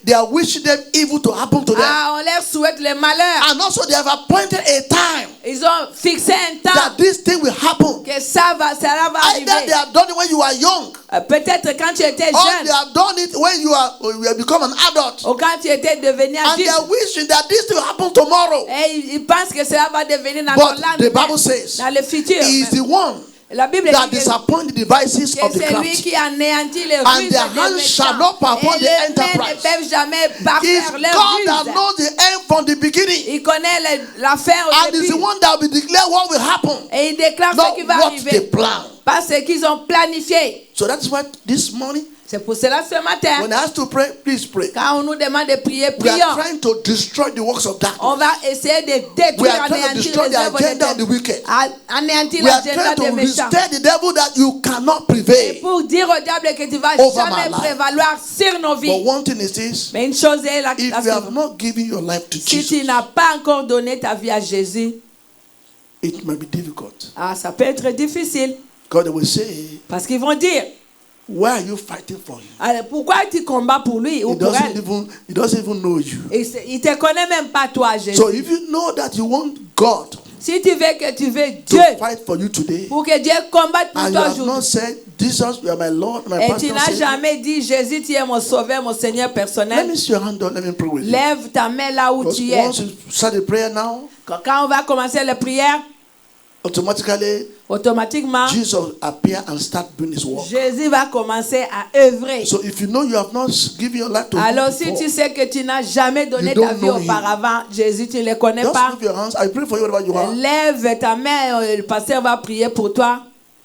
They are wishing them evil to happen to them. On leur souhaite le malheur. And also they have appointed a time Ils ont fixé un temps that this thing will happen. que cela va Either arriver. they have done it when you are young, Peut-être quand tu étais or they jeune have done it when you have become an adult. ou quand tu étais devenu And they adulte. are wishing that this thing will happen tomorrow. Et ils pensent que cela va devenir dans But le the lendemain, Bible says dans le futur. he is the one La Bible that dit que disappoint the devices of the c'est lui crafty. qui anéantit les And ruses their des hands shall méchants. not perform Et the les mains ne enterprise. peuvent jamais It's parfaire God leur that ruse. knows the end from the beginning. Il connaît la fin au And is début. the one that will declare what will happen. Et il déclare Not ce qui va what they arriver. plan. Pas ce qu'ils ont planifié. So that's why this morning, C'est pour cela ce matin, when I ask to pray, please pray. quand on nous demande de prier, We are prions. trying to destroy the works of darkness. On va essayer de We détruire, are trying to anéantir destroy les the œuvres des agenda of the ténèbres. wicked. Anéantir We are l'agenda trying des to méchants. tell the devil that you cannot prevail. Pour dire au diable que tu vas Over jamais my life. prévaloir sur nos But vies. one thing is this: Mais une chose est la if you have suivante. not given your life to Si tu Jesus, n'as pas encore donné ta vie à Jésus, it might be difficult. ça peut être difficile. God will say, Parce qu'ils vont dire, why are you fighting for him? alors, pourquoi tu combats pour lui ou He pour elle? doesn't even know you. Il ne te connaît même pas toi, Jésus. So if you know that you want God Si tu veux que tu veux to Dieu, fight for you today, pour que Dieu combatte pour and you toi have not aujourd'hui, said, Jesus, you are my Lord, my et tu personal n'as Savior, jamais dit, Jésus, tu es mon sauveur, mon Seigneur let personnel, me see your hand down, let me pray with you. lève ta main là où Because tu es. once you start the prayer now, Quand on va commencer la prière, automatically automatiquement, Jesus appear and start doing his work. Jésus va commencer à œuvrer. So if you know you have not given your life to Alors him si before, tu sais que tu n'as jamais donné You don't ta vie know him. auparavant, Jésus, tu ne le connais just pas, lift your hands. I pray for you wherever you are. lève ta main, le pasteur va prier pour toi.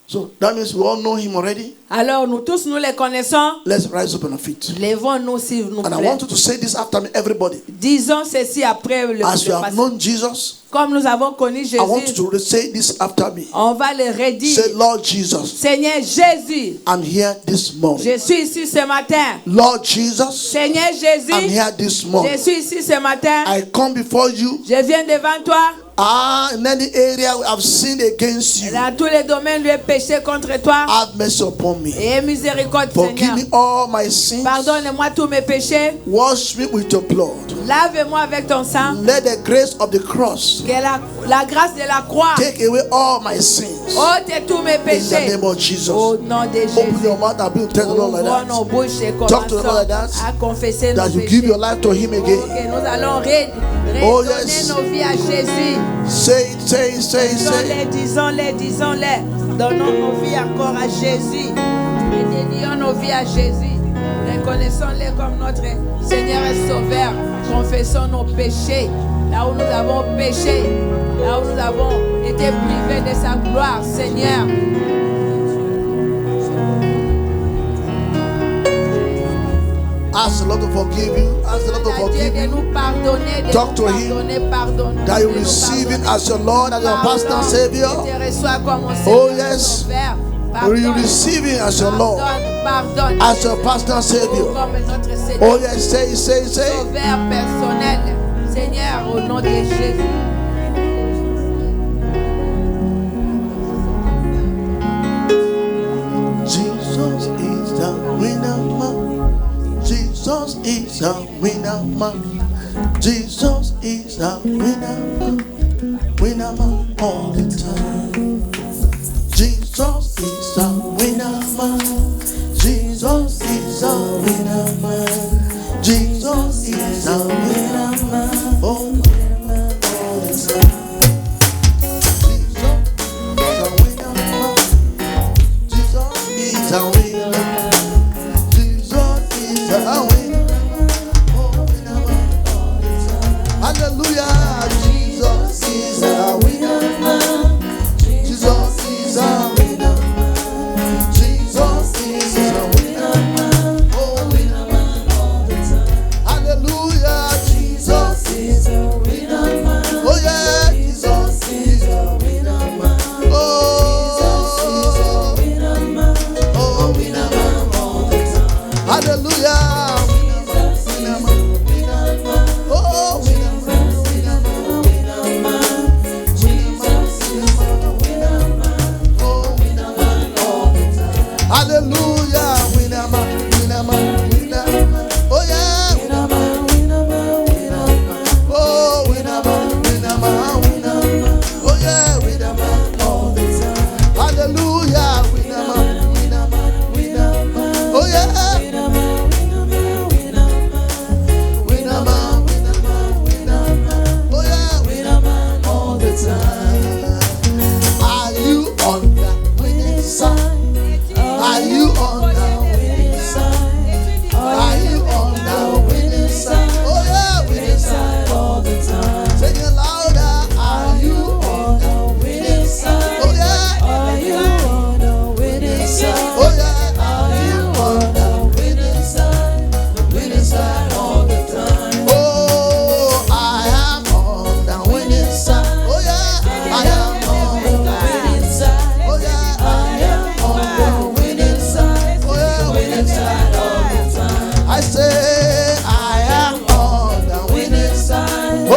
So that means we all know him already. Alors nous tous nous les connaissons. Let's rise up on our feet. Lèvons-nous s'il nous And I plaît. want you to say this after me, everybody. Disons ceci après le As you have passage. known Jesus, Comme nous avons connu I want Jésus, you to say this after me. on va le redire. Say, Lord Jesus, Seigneur Jésus, I'm here this morning. je suis ici ce matin. Lord Jesus, Seigneur Jésus, I'm here this je morning. suis ici ce matin. I come before you. Je viens devant toi. In any area I've sinned against you, Dans tous les domaines, j'ai péché contre toi. have mercy upon me. Et miséricorde, Forgive Seigneur. me all my sins. Pardonne-moi tous mes péchés. Wash me with your blood. Lave-moi avec ton sang. Let the grace of the cross Que la grâce de la croix take away all my sins. ôte tous mes In the péchés. name of Jesus. Au nom de Open Jésus. your mouth and begin to tell the Lord like Ouvrons nos that. bouches et Talk to the Lord like commençons that. à confesser nos That you péchés. give your life to Him again. Que nous allons Oh, redonner yes. nos vies à Jésus. Say it, say it, say it, say it. Disons-les, disons-les. Donnons nos vies encore à Jésus. Et dédions nos vies à Jésus. Reconnaissons-les comme notre Seigneur et Sauveur. Confessons nos péchés. Là où nous avons péché. Là où nous avons été privés de sa gloire, Seigneur. Ask the Lord to forgive you. Ask the Lord to forgive De you. nous pardonner, de Talk nous to him. pardonner, pardonner. That you de nous receive Him pardonner. as your Lord and your Pastor and Savior. Je te reçois comme mon Oh, Seigneur et yes. Sauveur. You Pardonne. receive Him as your Lord, Pardonne. as your Pastor and Savior. Comme notre Seigneur. Oh yes, say it, say it, say it. Sauveur personnel. Seigneur, au nom de Jésus. Jesus is the winner man. Jesus is the winner man. Jesus is the winner man. Winner man all the time. Jesus is the winner man. Jesus is the winner man. Jesus is the winner man. Oh, winner man all the time. Jesus is the winner man. Jesus is the winner man. Oh, winner man all the time. Hallelujah. Jesus is the winner man. Jesus is the winner man. Jesus is the winner man. Oh, winner man all the time. Hallelujah. Jesus is the winner man. Oh, yeah. Jesus is the winner man. Oh, Jesus is the winner man. Oh, winner man all the time. Hallelujah. Winner man. Winner man. Oh, winner man. Winner man. Winner man. Jesus is the winner man. Oh, winner man all the time. Hallelujah. Winner man. Winner man. Winner man. Oh, yeah. Winner man. Winner man. Winner man. Oh, winner man. Winner man. Winner man. Oh, yeah. Winner man all the time. Hallelujah. Winner man. Winner man. Winner man. Oh, yeah. Winner man. Winner man. Winner man. Winner man. Winner man. Winner man. Oh, yeah. Winner man all the time. Are you on the winning side? Are you on the winning side? Are you on the winning side? Oh yeah, winning side all the time. Sing it louder. Are you on the winning side? Oh yeah. Are you on the winning side? Oh yeah. Are you on the winning side? The winning side all the time. Oh, I am on the winning side. Oh yeah. I am on the winning side. Oh yeah. I am on the winning side. Oh yeah. Winning side all the time. I say I am on the winning side. Oh,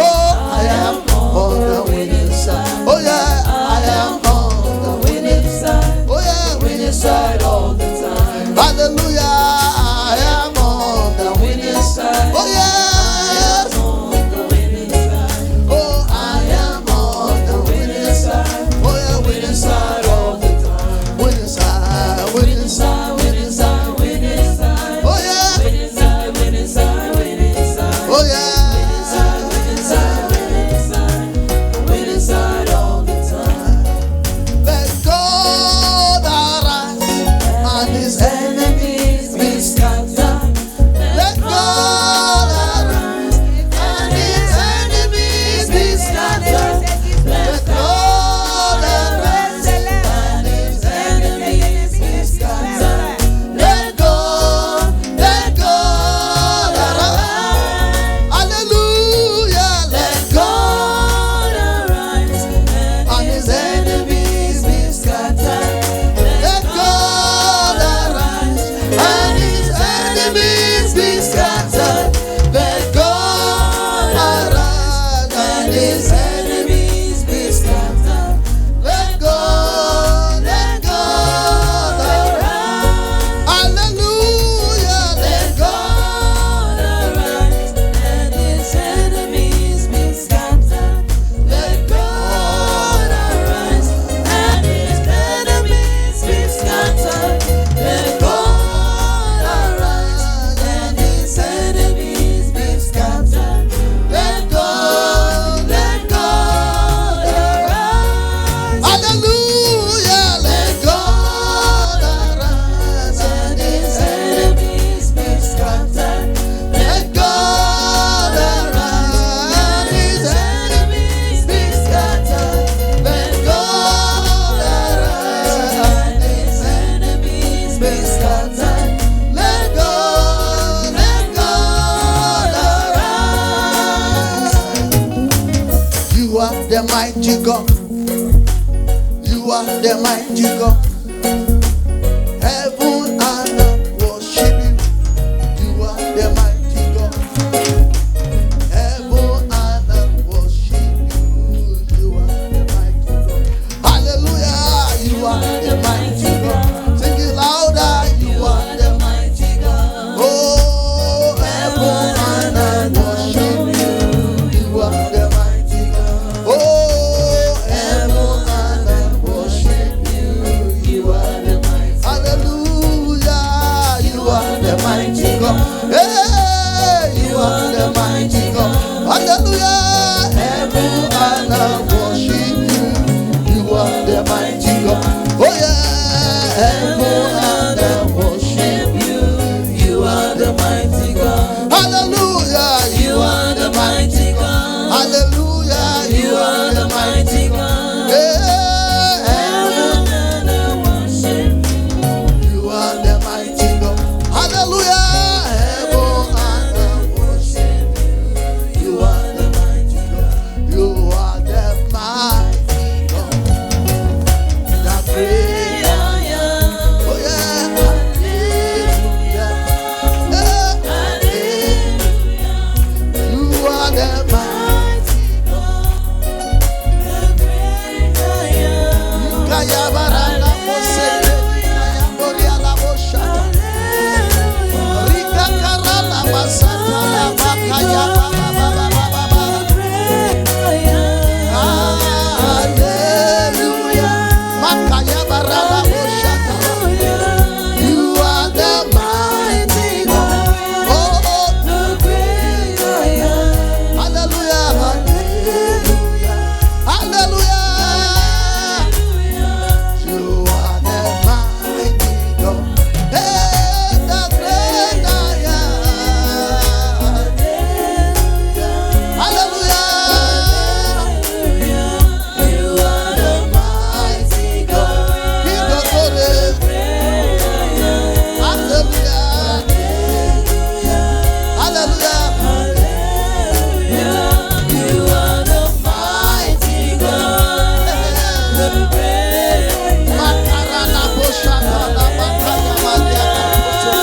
I am on the winning side. Oh yeah. I am on the winning side. Oh yeah. Winning side all the time. Hallelujah. I am on the winning side. Oh yeah. On the winning side. Oh, I am on the winning side. Oh yeah. Winning side all the time. Winning side. Winning side. Winning side. Winning side. Oh yeah. Winning side. Winning side. Winning side. Oh yeah. Winning side. Winning side. Winning side. Winning side all the time. Let God arise and His enemies be scattered. Let God arise. You are the mighty God. You are the mighty God. Heaven and earth worship you. You are the mighty God. Heaven and earth worship you. You are the mighty God. Hallelujah. You are the mighty God. Sing it louder. You are the mighty God. Oh, heaven and earth worship you. You are the mighty God. Oh, heaven and earth worship you. You are the mighty God. Hallelujah. You are the mighty God. Hey, you are the mighty God. Hallelujah. Heaven and earth worship you. You are the mighty God. Oh yeah. Heaven and earth worship you. You are the mighty God. Hallelujah. You are the mighty God. Hallelujah. You are the mighty God. Yeah. Heaven and earth worship you. You are the mighty God. Hallelujah. Heaven and earth worship you. You are the mighty God. You are the mighty God. The great I am. Oh yeah. Hallelujah. Hallelujah. You are the mighty God. The great I am. Kaya barana mosete. Kaya boria la boshata. Rika karala masata la makaya baba baba baba baba. Hallelujah. Makaya barala boshata. You are the mighty God. Oh, the great I am. Hallelujah. Hallelujah. Hallelujah. You are the mighty God. Hey, the great I am. Hallelujah. You are the mighty God. King of glory. Hallelujah. Hallelujah. You are the mighty God. Makarana boshata la makaya maria kapoto.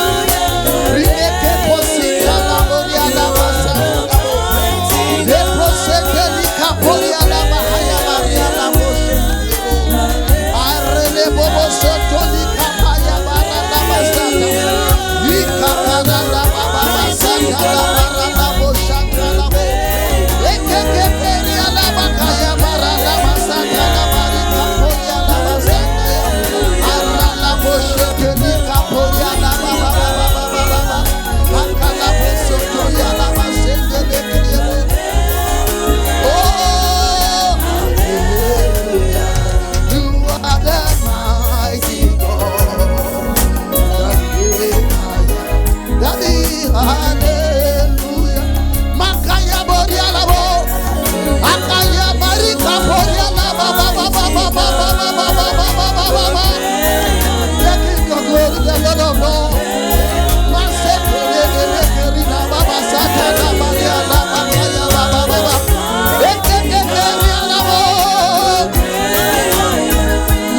Rineke posita la boria la basata. Le prosete li kaporia la bahaya maria la boshe. Arele bobo soto li kapaya bara la basata. Ikakana la baba basata la bara la boshata la bo. Ekeke peria la bakaya bara la basata la bari kaporia la basata. Ara la boshete li kaporia la baba baba baba baba. Akala bosoto ya la basende le kriye. Oh, hallelujah. You are the mighty God. The great I am. Daddy, hallelujah. Makaya boria la bo. Akaya barika boria la ba ba ba ba ba ba ba ba ba ba ba ba ba. The King of glory, the Lord of lords. Masepele le kerina baba sata la baria la makaya ba ba ba ba. Ekeke beria la bo.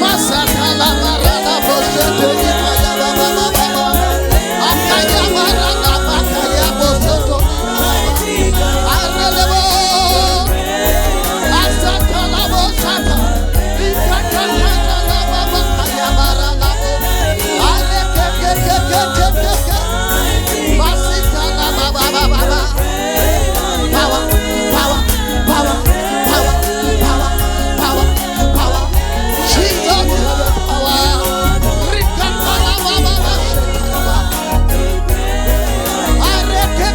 Masata la mara la bosoto ni kaya ba ba ba ba ba. Akaya mara la makaya bosoto ni kaya. Arele bo. Asata la bosata. Ikaka la ba ba kaya mara la bo. Areke. Masita la ba ba ba ba ba. Power, power, power, power, power, power, power. Jesus, you have the power. Rikaka la ba ba ba. Areke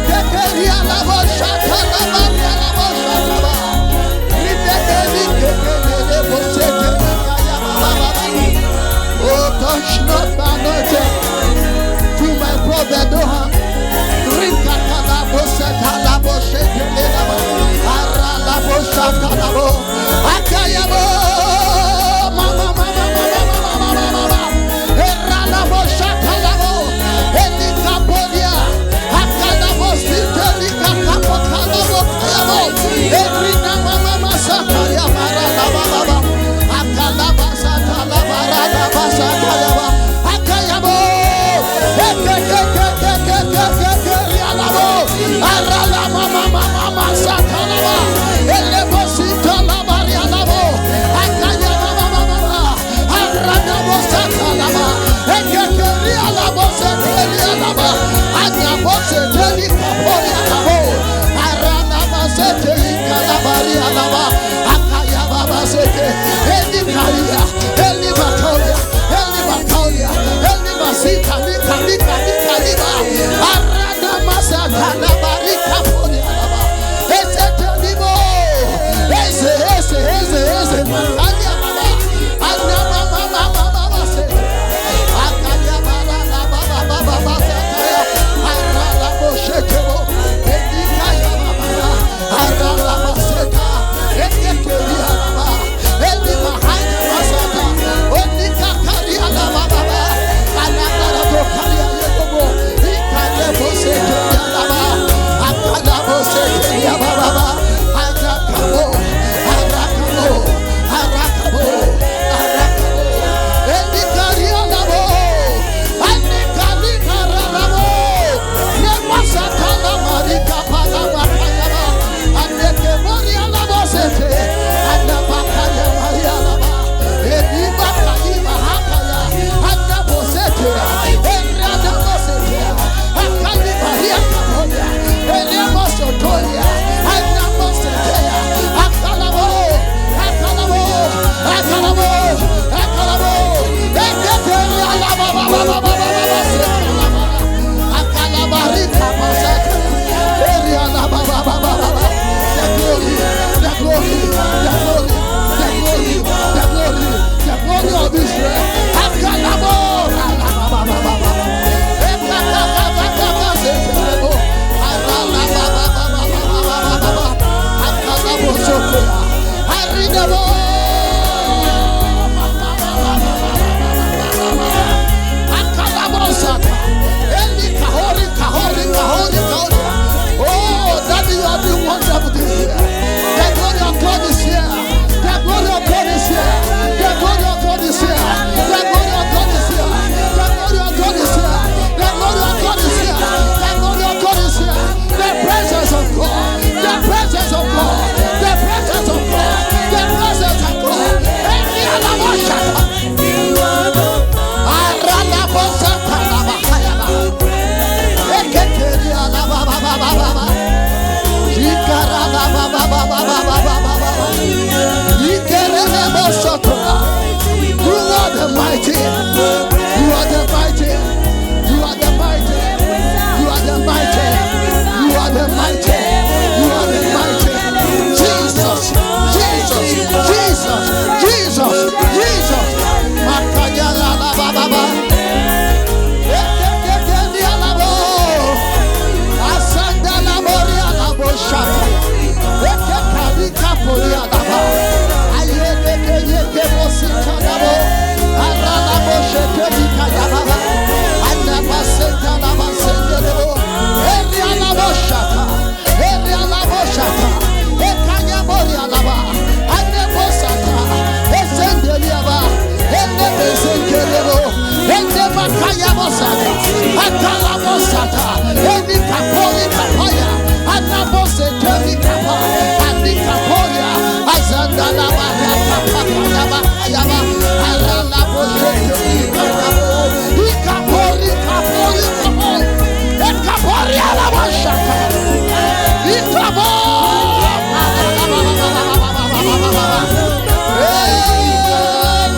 ria la boshata la baria la boshata ba. Ribeke le bosete kaya ba ba ba. Oh, touch not my anointed. To my prophet Noah. Rikaka la bosata la boshete le la ba. Ara la boshata la bo. Akaya bo. Mama mama mama mama mama mama. Era la boshata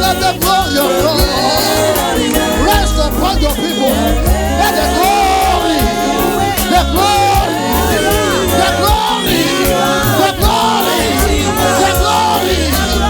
Let the glory of God rest upon your people. Let the glory, the glory, the glory, the glory, the glory.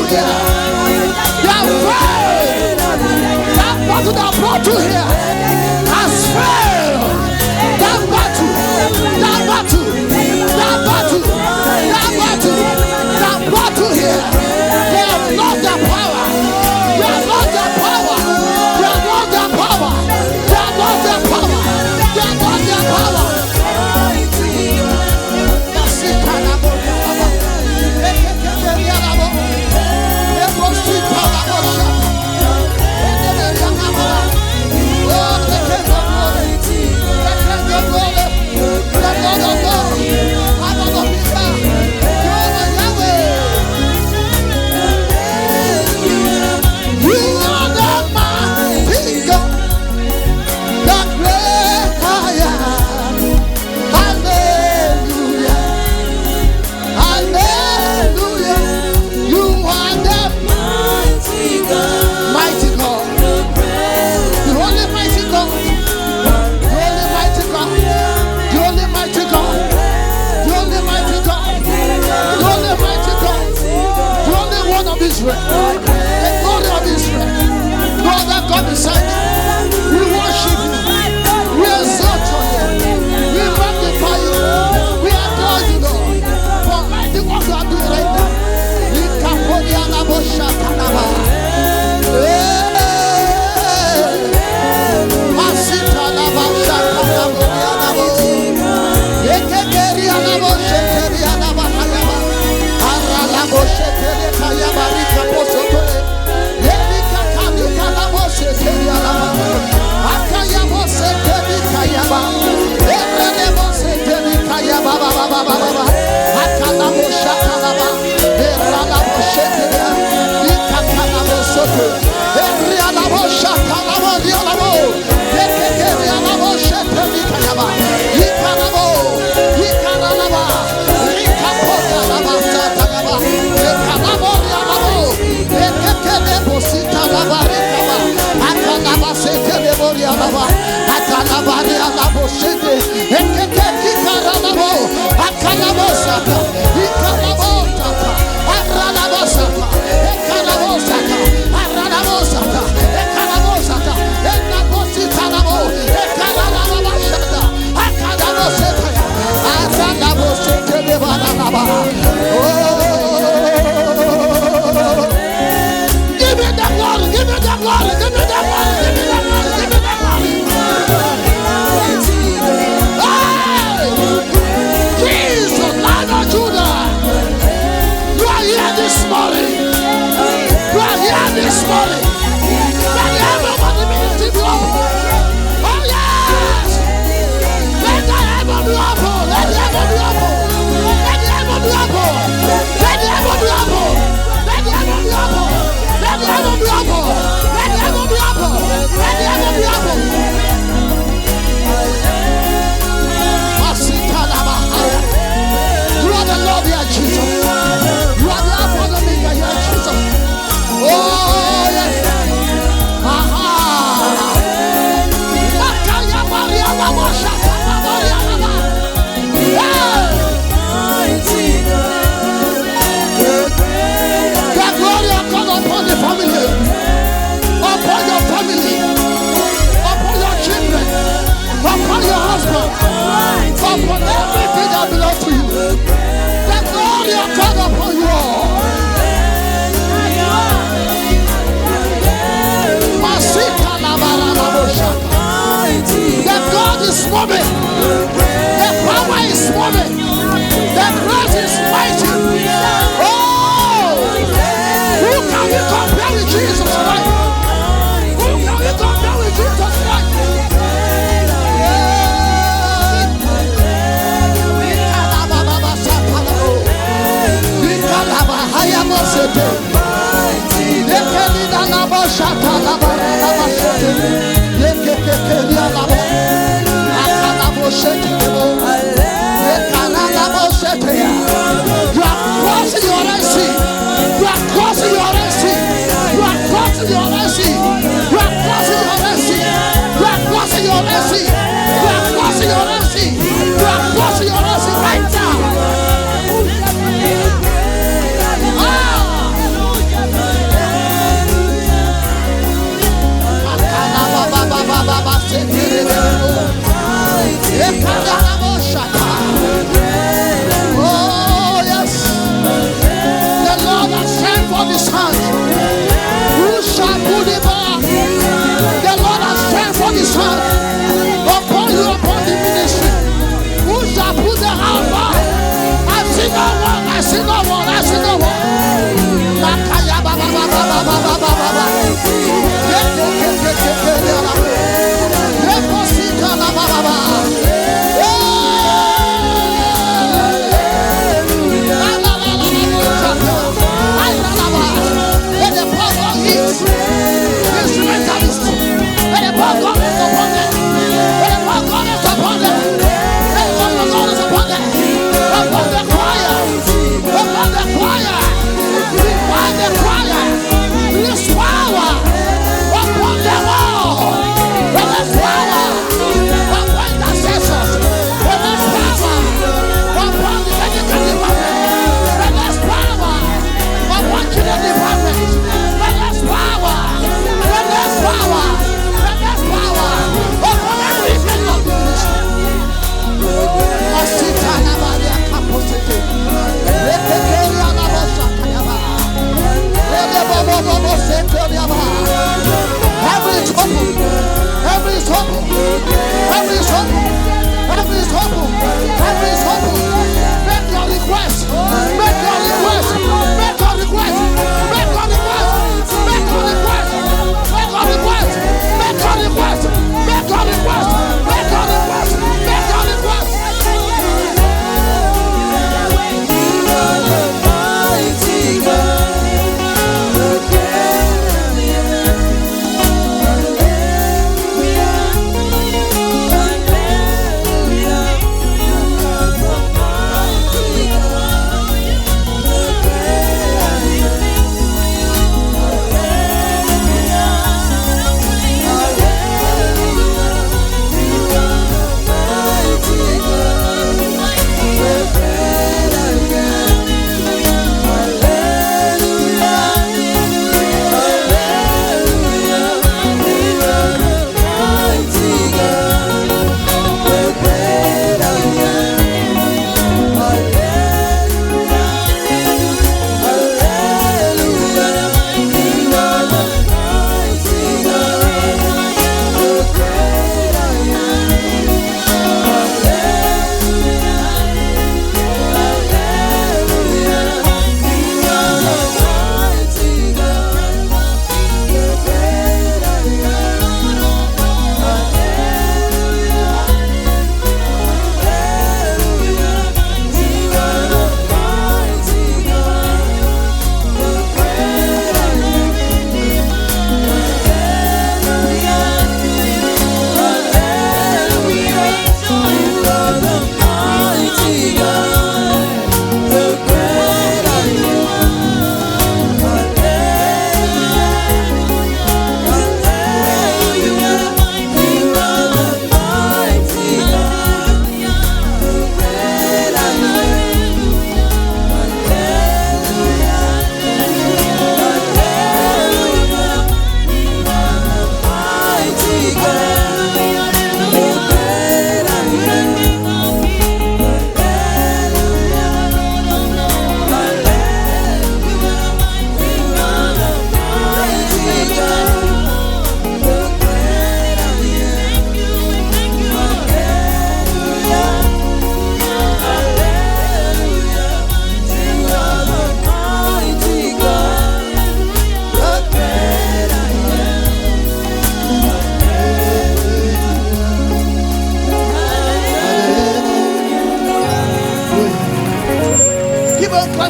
here. You have failed. That battle that brought you here has failed. That battle, that battle, that battle, that battle, that battle here. They have lost their power. They have lost their power. They have lost their power. They have lost their power. They have lost their power. Israel, the glory of Israel, Lord, that God beside you, we worship you, we exalt you, we magnify you, we adore you, Lord, for mighty what you are doing right now.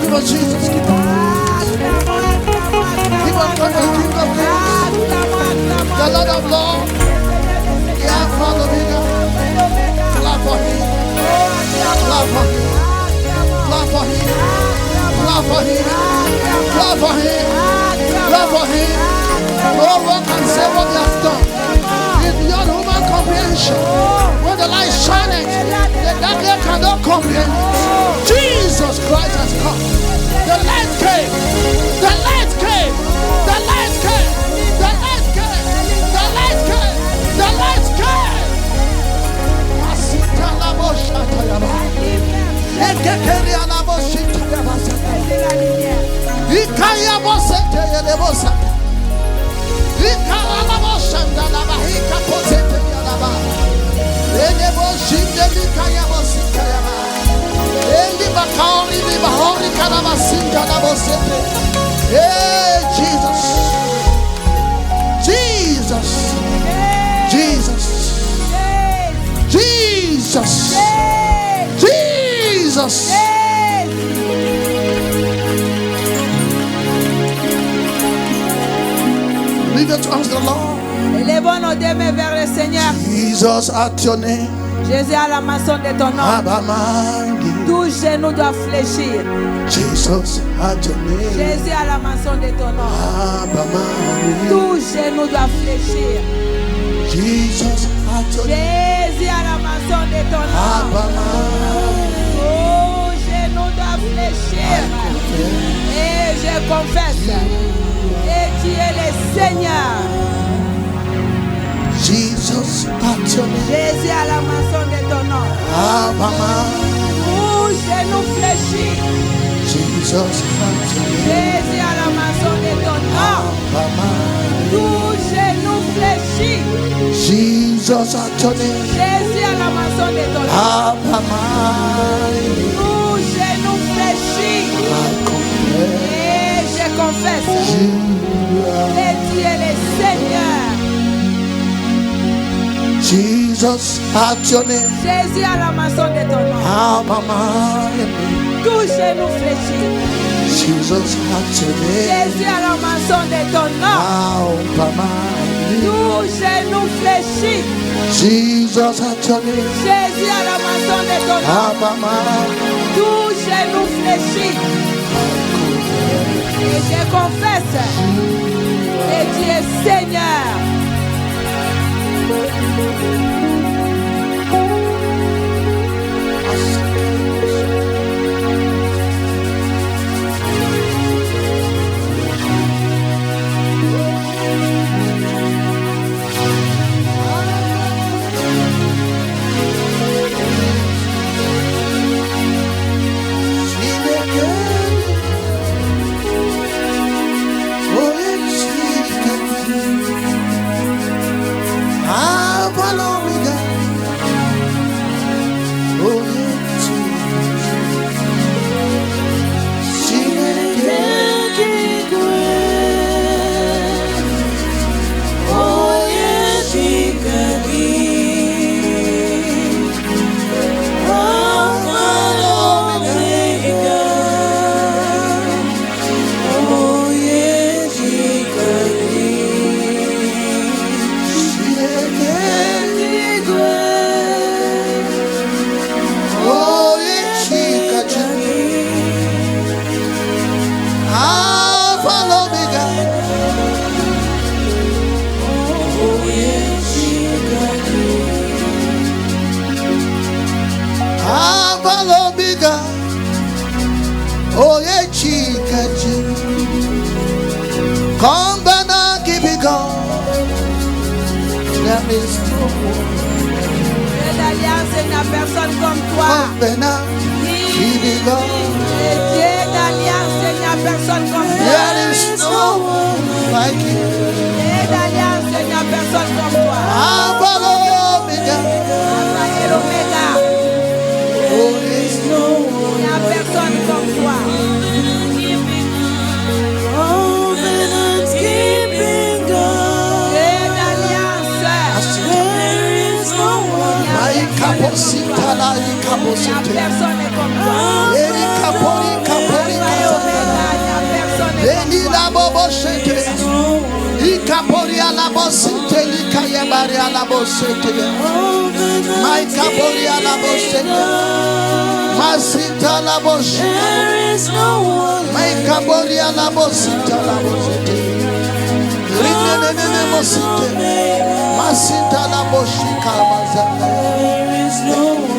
name of Jesus. Keep on. Keep on coming. King of Kings. The Lord of Lords. The Alpha and Omega. Clap for him. Clap for him. Clap for him. Clap for him. Clap for him. Clap for him. No one can say what he has done. It's beyond human comprehension. When the light shines, the darkness cannot comprehend. Jesus Christ has come. The light came. The light came. The light came. The light came. The light came. The light came. Hey, Jesus. Jesus. Jesus. Jesus. Jesus. Leave it to us, the Lord. Élevons nos deux mains vers le Seigneur. Jesus, at your name. Jésus, à la maçon de ton nom, tout genou doit fléchir. Jesus, at your name. Jésus, à la maçon de ton nom, tout genou doit fléchir. Jesus, at your name. Jésus, à la maçon de ton nom, tout genou doit fléchir. Et je confesse, et tu es le Seigneur. Jesus, at your name. Jésus, à la maçon de ton nom, tout genou fléchit. Jesus, at your name. Jésus, à la maçon de ton nom, tout genou fléchit. Jesus, at your name. Jésus, à la maçon de ton nom, tout genou fléchit. Et je confesse que tu es le Seigneur. Jesus, at your name. Jésus, à la maçon de ton nom, tout genou fléchit. Jesus, at your name. Jésus, à la maçon de ton nom, tout genou fléchit. Jesus, at your name. Jésus, à la maçon de ton nom, tout genou fléchit. Et je confesse que tu es Seigneur. Oh, yeah, chica, come back and keep it going. There is no one. Dieu d'alliance, il n'y a personne comme toi. Come back and keep it going. Dieu d'alliance, il n'y a personne comme toi. There is no one like you. Dieu d'alliance, il n'y a personne comme toi. Alpha and Omega. Alpha et l'Oméga. Oh, there is no one. Il n'y a personne comme toi. Personne comme toi. la bosite likaya baria la bosite. My kaboria la bosite. Masita la bosite. There is no one. My kaboria la bosita la bosite. Rinene bosite. Masita la bosika mazaka. There is no one.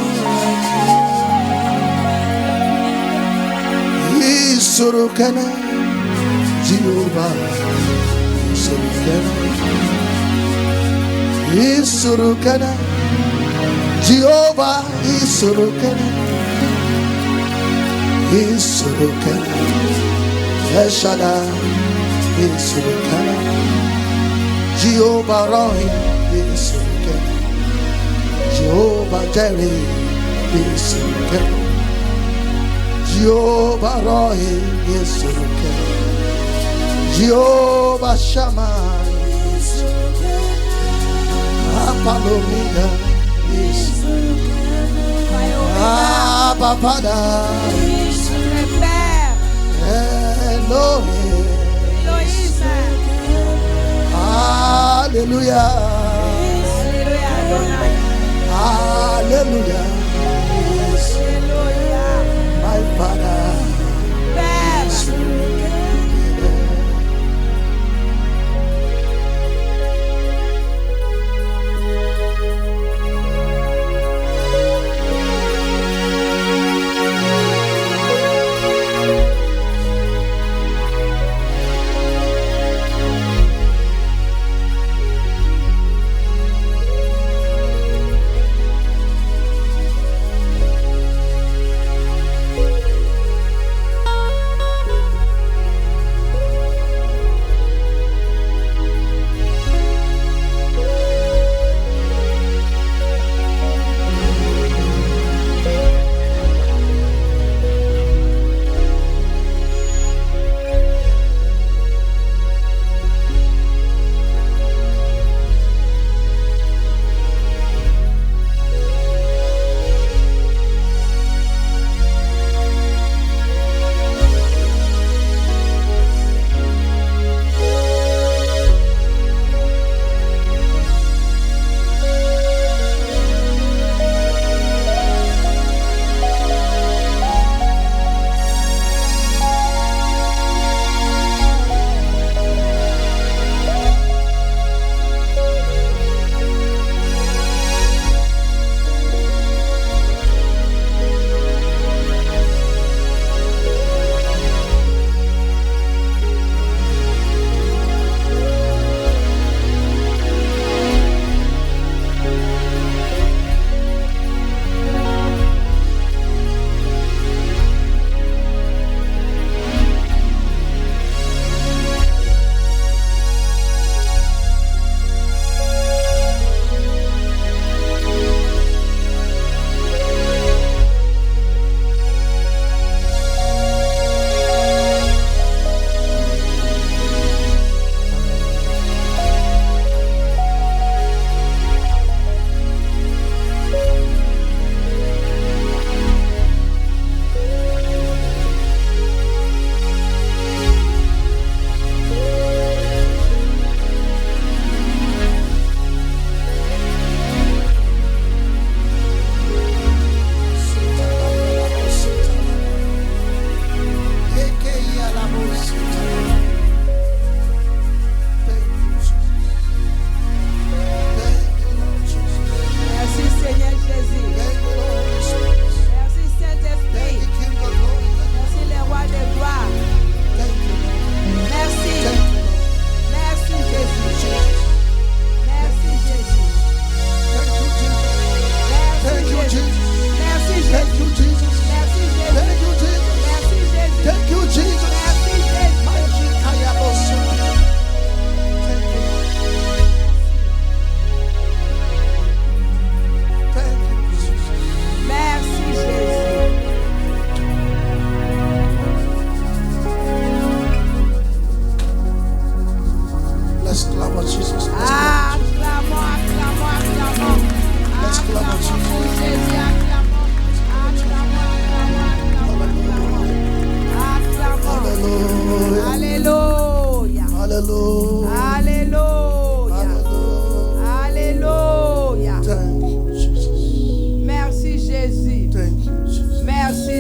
Isurukana Jehovah. Isurukana Jehovah. Isurukana Isurukana Eshada Isurukana Jehovah Rohi Isurukana Jehovah Jerry Isurukana Jehovah Rohi Isurukana Jehovah Shammah Apolomia Abba Father Elohim Hallelujah Hallelujah My Father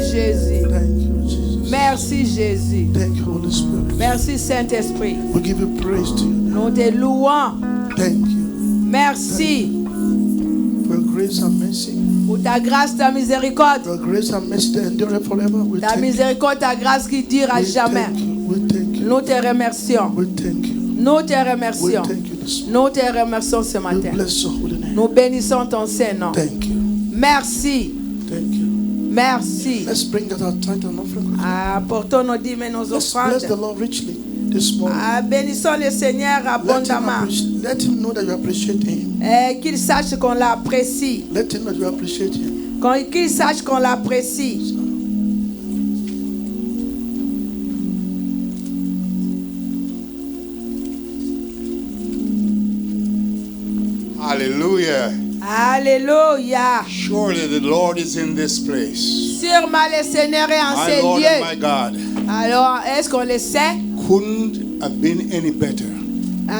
Jésus. Thank you, Jesus. Merci Jésus. Thank you, Holy Spirit. Merci Saint-Esprit. We give you praise to you. Nous te louons. Thank you Merci for your grace and mercy. pour ta grâce, ta miséricorde. Your grace and mercy that endure forever. We Ta thank you. miséricorde, ta grâce qui dure à We jamais. thank you. We thank you. Nous te remercions. We thank you. Nous te We remercions. thank you this morning. Nous te remercions ce We matin. bless your holy name. Nous bénissons ton Saint-Nom. Thank you. Merci. Thank you. Merci. Let's bring that our tithe and offering. Apportons nos dîmes et nos Let's bless the offrandes. Lord richly this morning. Bénissons le Seigneur abondamment. Let him know that you appreciate him. Qu'il sache qu'on l'apprécie. Let him know that you appreciate him. Qu'il sache qu'on l'apprécie. Hallelujah. Alléluia. Surely the Lord is in this place. Sûrement le Seigneur est en My ces Lord and my lieux. God. Alors, est-ce qu'on le sait? Couldn't have been any better.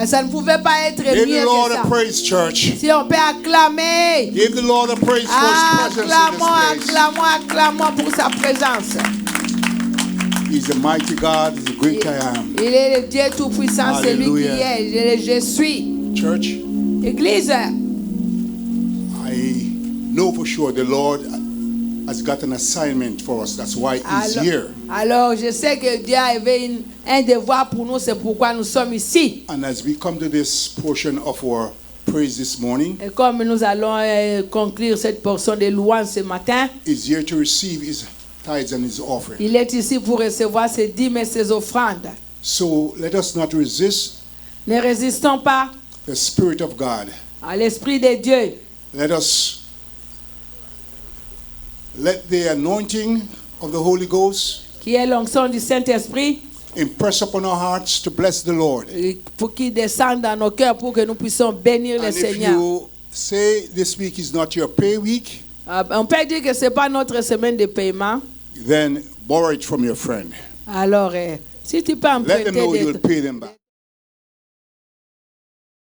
Ça ne pouvait pas être Give mieux the Lord que a ça. praise, church. Si on peut acclamer. Give the Lord a praise for his presence Acclamons, in this place. acclamons, acclamons pour sa présence. He's a mighty God. He's a great I am. Il est le Dieu Tout-Puissant, c'est lui qui Alléluia. est. Je suis. Church, Église, I know for sure the Lord has got an assignment for us. That's why he's here. alors je sais que Dieu avait un devoir pour nous, c'est pourquoi nous sommes ici. And as we come to this portion of our praise this morning, Et comme nous allons conclure cette portion de louange ce matin, he's here to receive his tithes and his offering. il est ici pour recevoir ses dîmes et ses offrandes. So let us not resist Ne résistons pas the Spirit of God. à l'Esprit de Dieu. Let us let the anointing of the Holy Ghost Qui est l'onction du Saint-Esprit, impress upon our hearts to bless the Lord. pour qu'il descende dans nos cœurs pour que nous puissions bénir le And if Seigneur. you say this week is not your pay week, On peut dire que ce n'est pas notre semaine de paiement. then borrow it from your friend. Alors, si tu peux Let them know emprunter you'll des... pay them back.